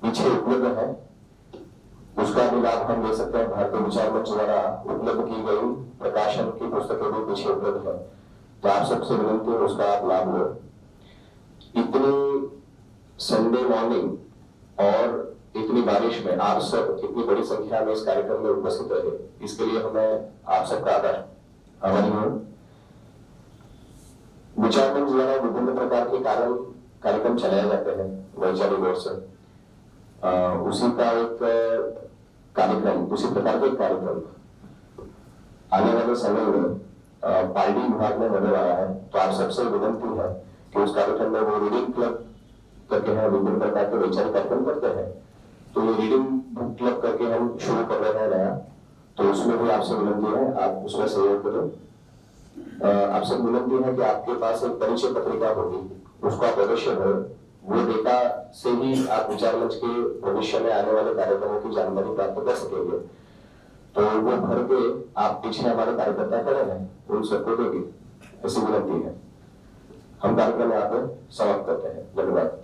पीछे उपलब्ध है, उसका भी लाभ हम ले सकते हैं। भारतीय विचार मंच द्वारा उपलब्ध की गई प्रकाशन की पुस्तकें भी पीछे उपलब्ध है, तो आप सबसे विनती है उसका आप लाभ लो। इतनी संडे मॉर्निंग और इतनी बारिश में आप सब इतनी बड़ी संख्या में इस कार्यक्रम में उपस्थित रहे, इसके लिए हमें आप सबका आभार। हमारी विचार मंच द्वारा विभिन्न प्रकार के कार्यक्रम चलाए जाते हैं वैचारिक ओर से। उसी का एक कार्यक्रम, उसी प्रकार का एक कार्यक्रम आने वाले समय में पार्टी विभाग में होने वाला है, तो आप सबसे विनती है कि उस कार्यक्रम में वो रीडिंग क्लब करके हैं, विभिन्न प्रकार के वैचारिक कार्यक्रम करते हैं, तो ये रीडिंग बुक क्लब करके हम शुरू कर रहे हैं नया, तो उसमें भी आपसे विनती है आप उसमें सहयोग करें। आपसे विनती है कि आपके पास एक परिचय पत्रिका होगी, उसको आप अवश्य भरें। वो डेटा से ही आप विचार मंच के भविष्य में आने वाले कार्यक्रमों की जानकारी प्राप्त कर सकेंगे, तो वो भर के आप पीछे हमारे कार्यकर्ता खड़े हैं उन सबको देंगे, ऐसी विनती है। हम कार्यक्रम यहाँ पे समाप्त करते हैं। धन्यवाद।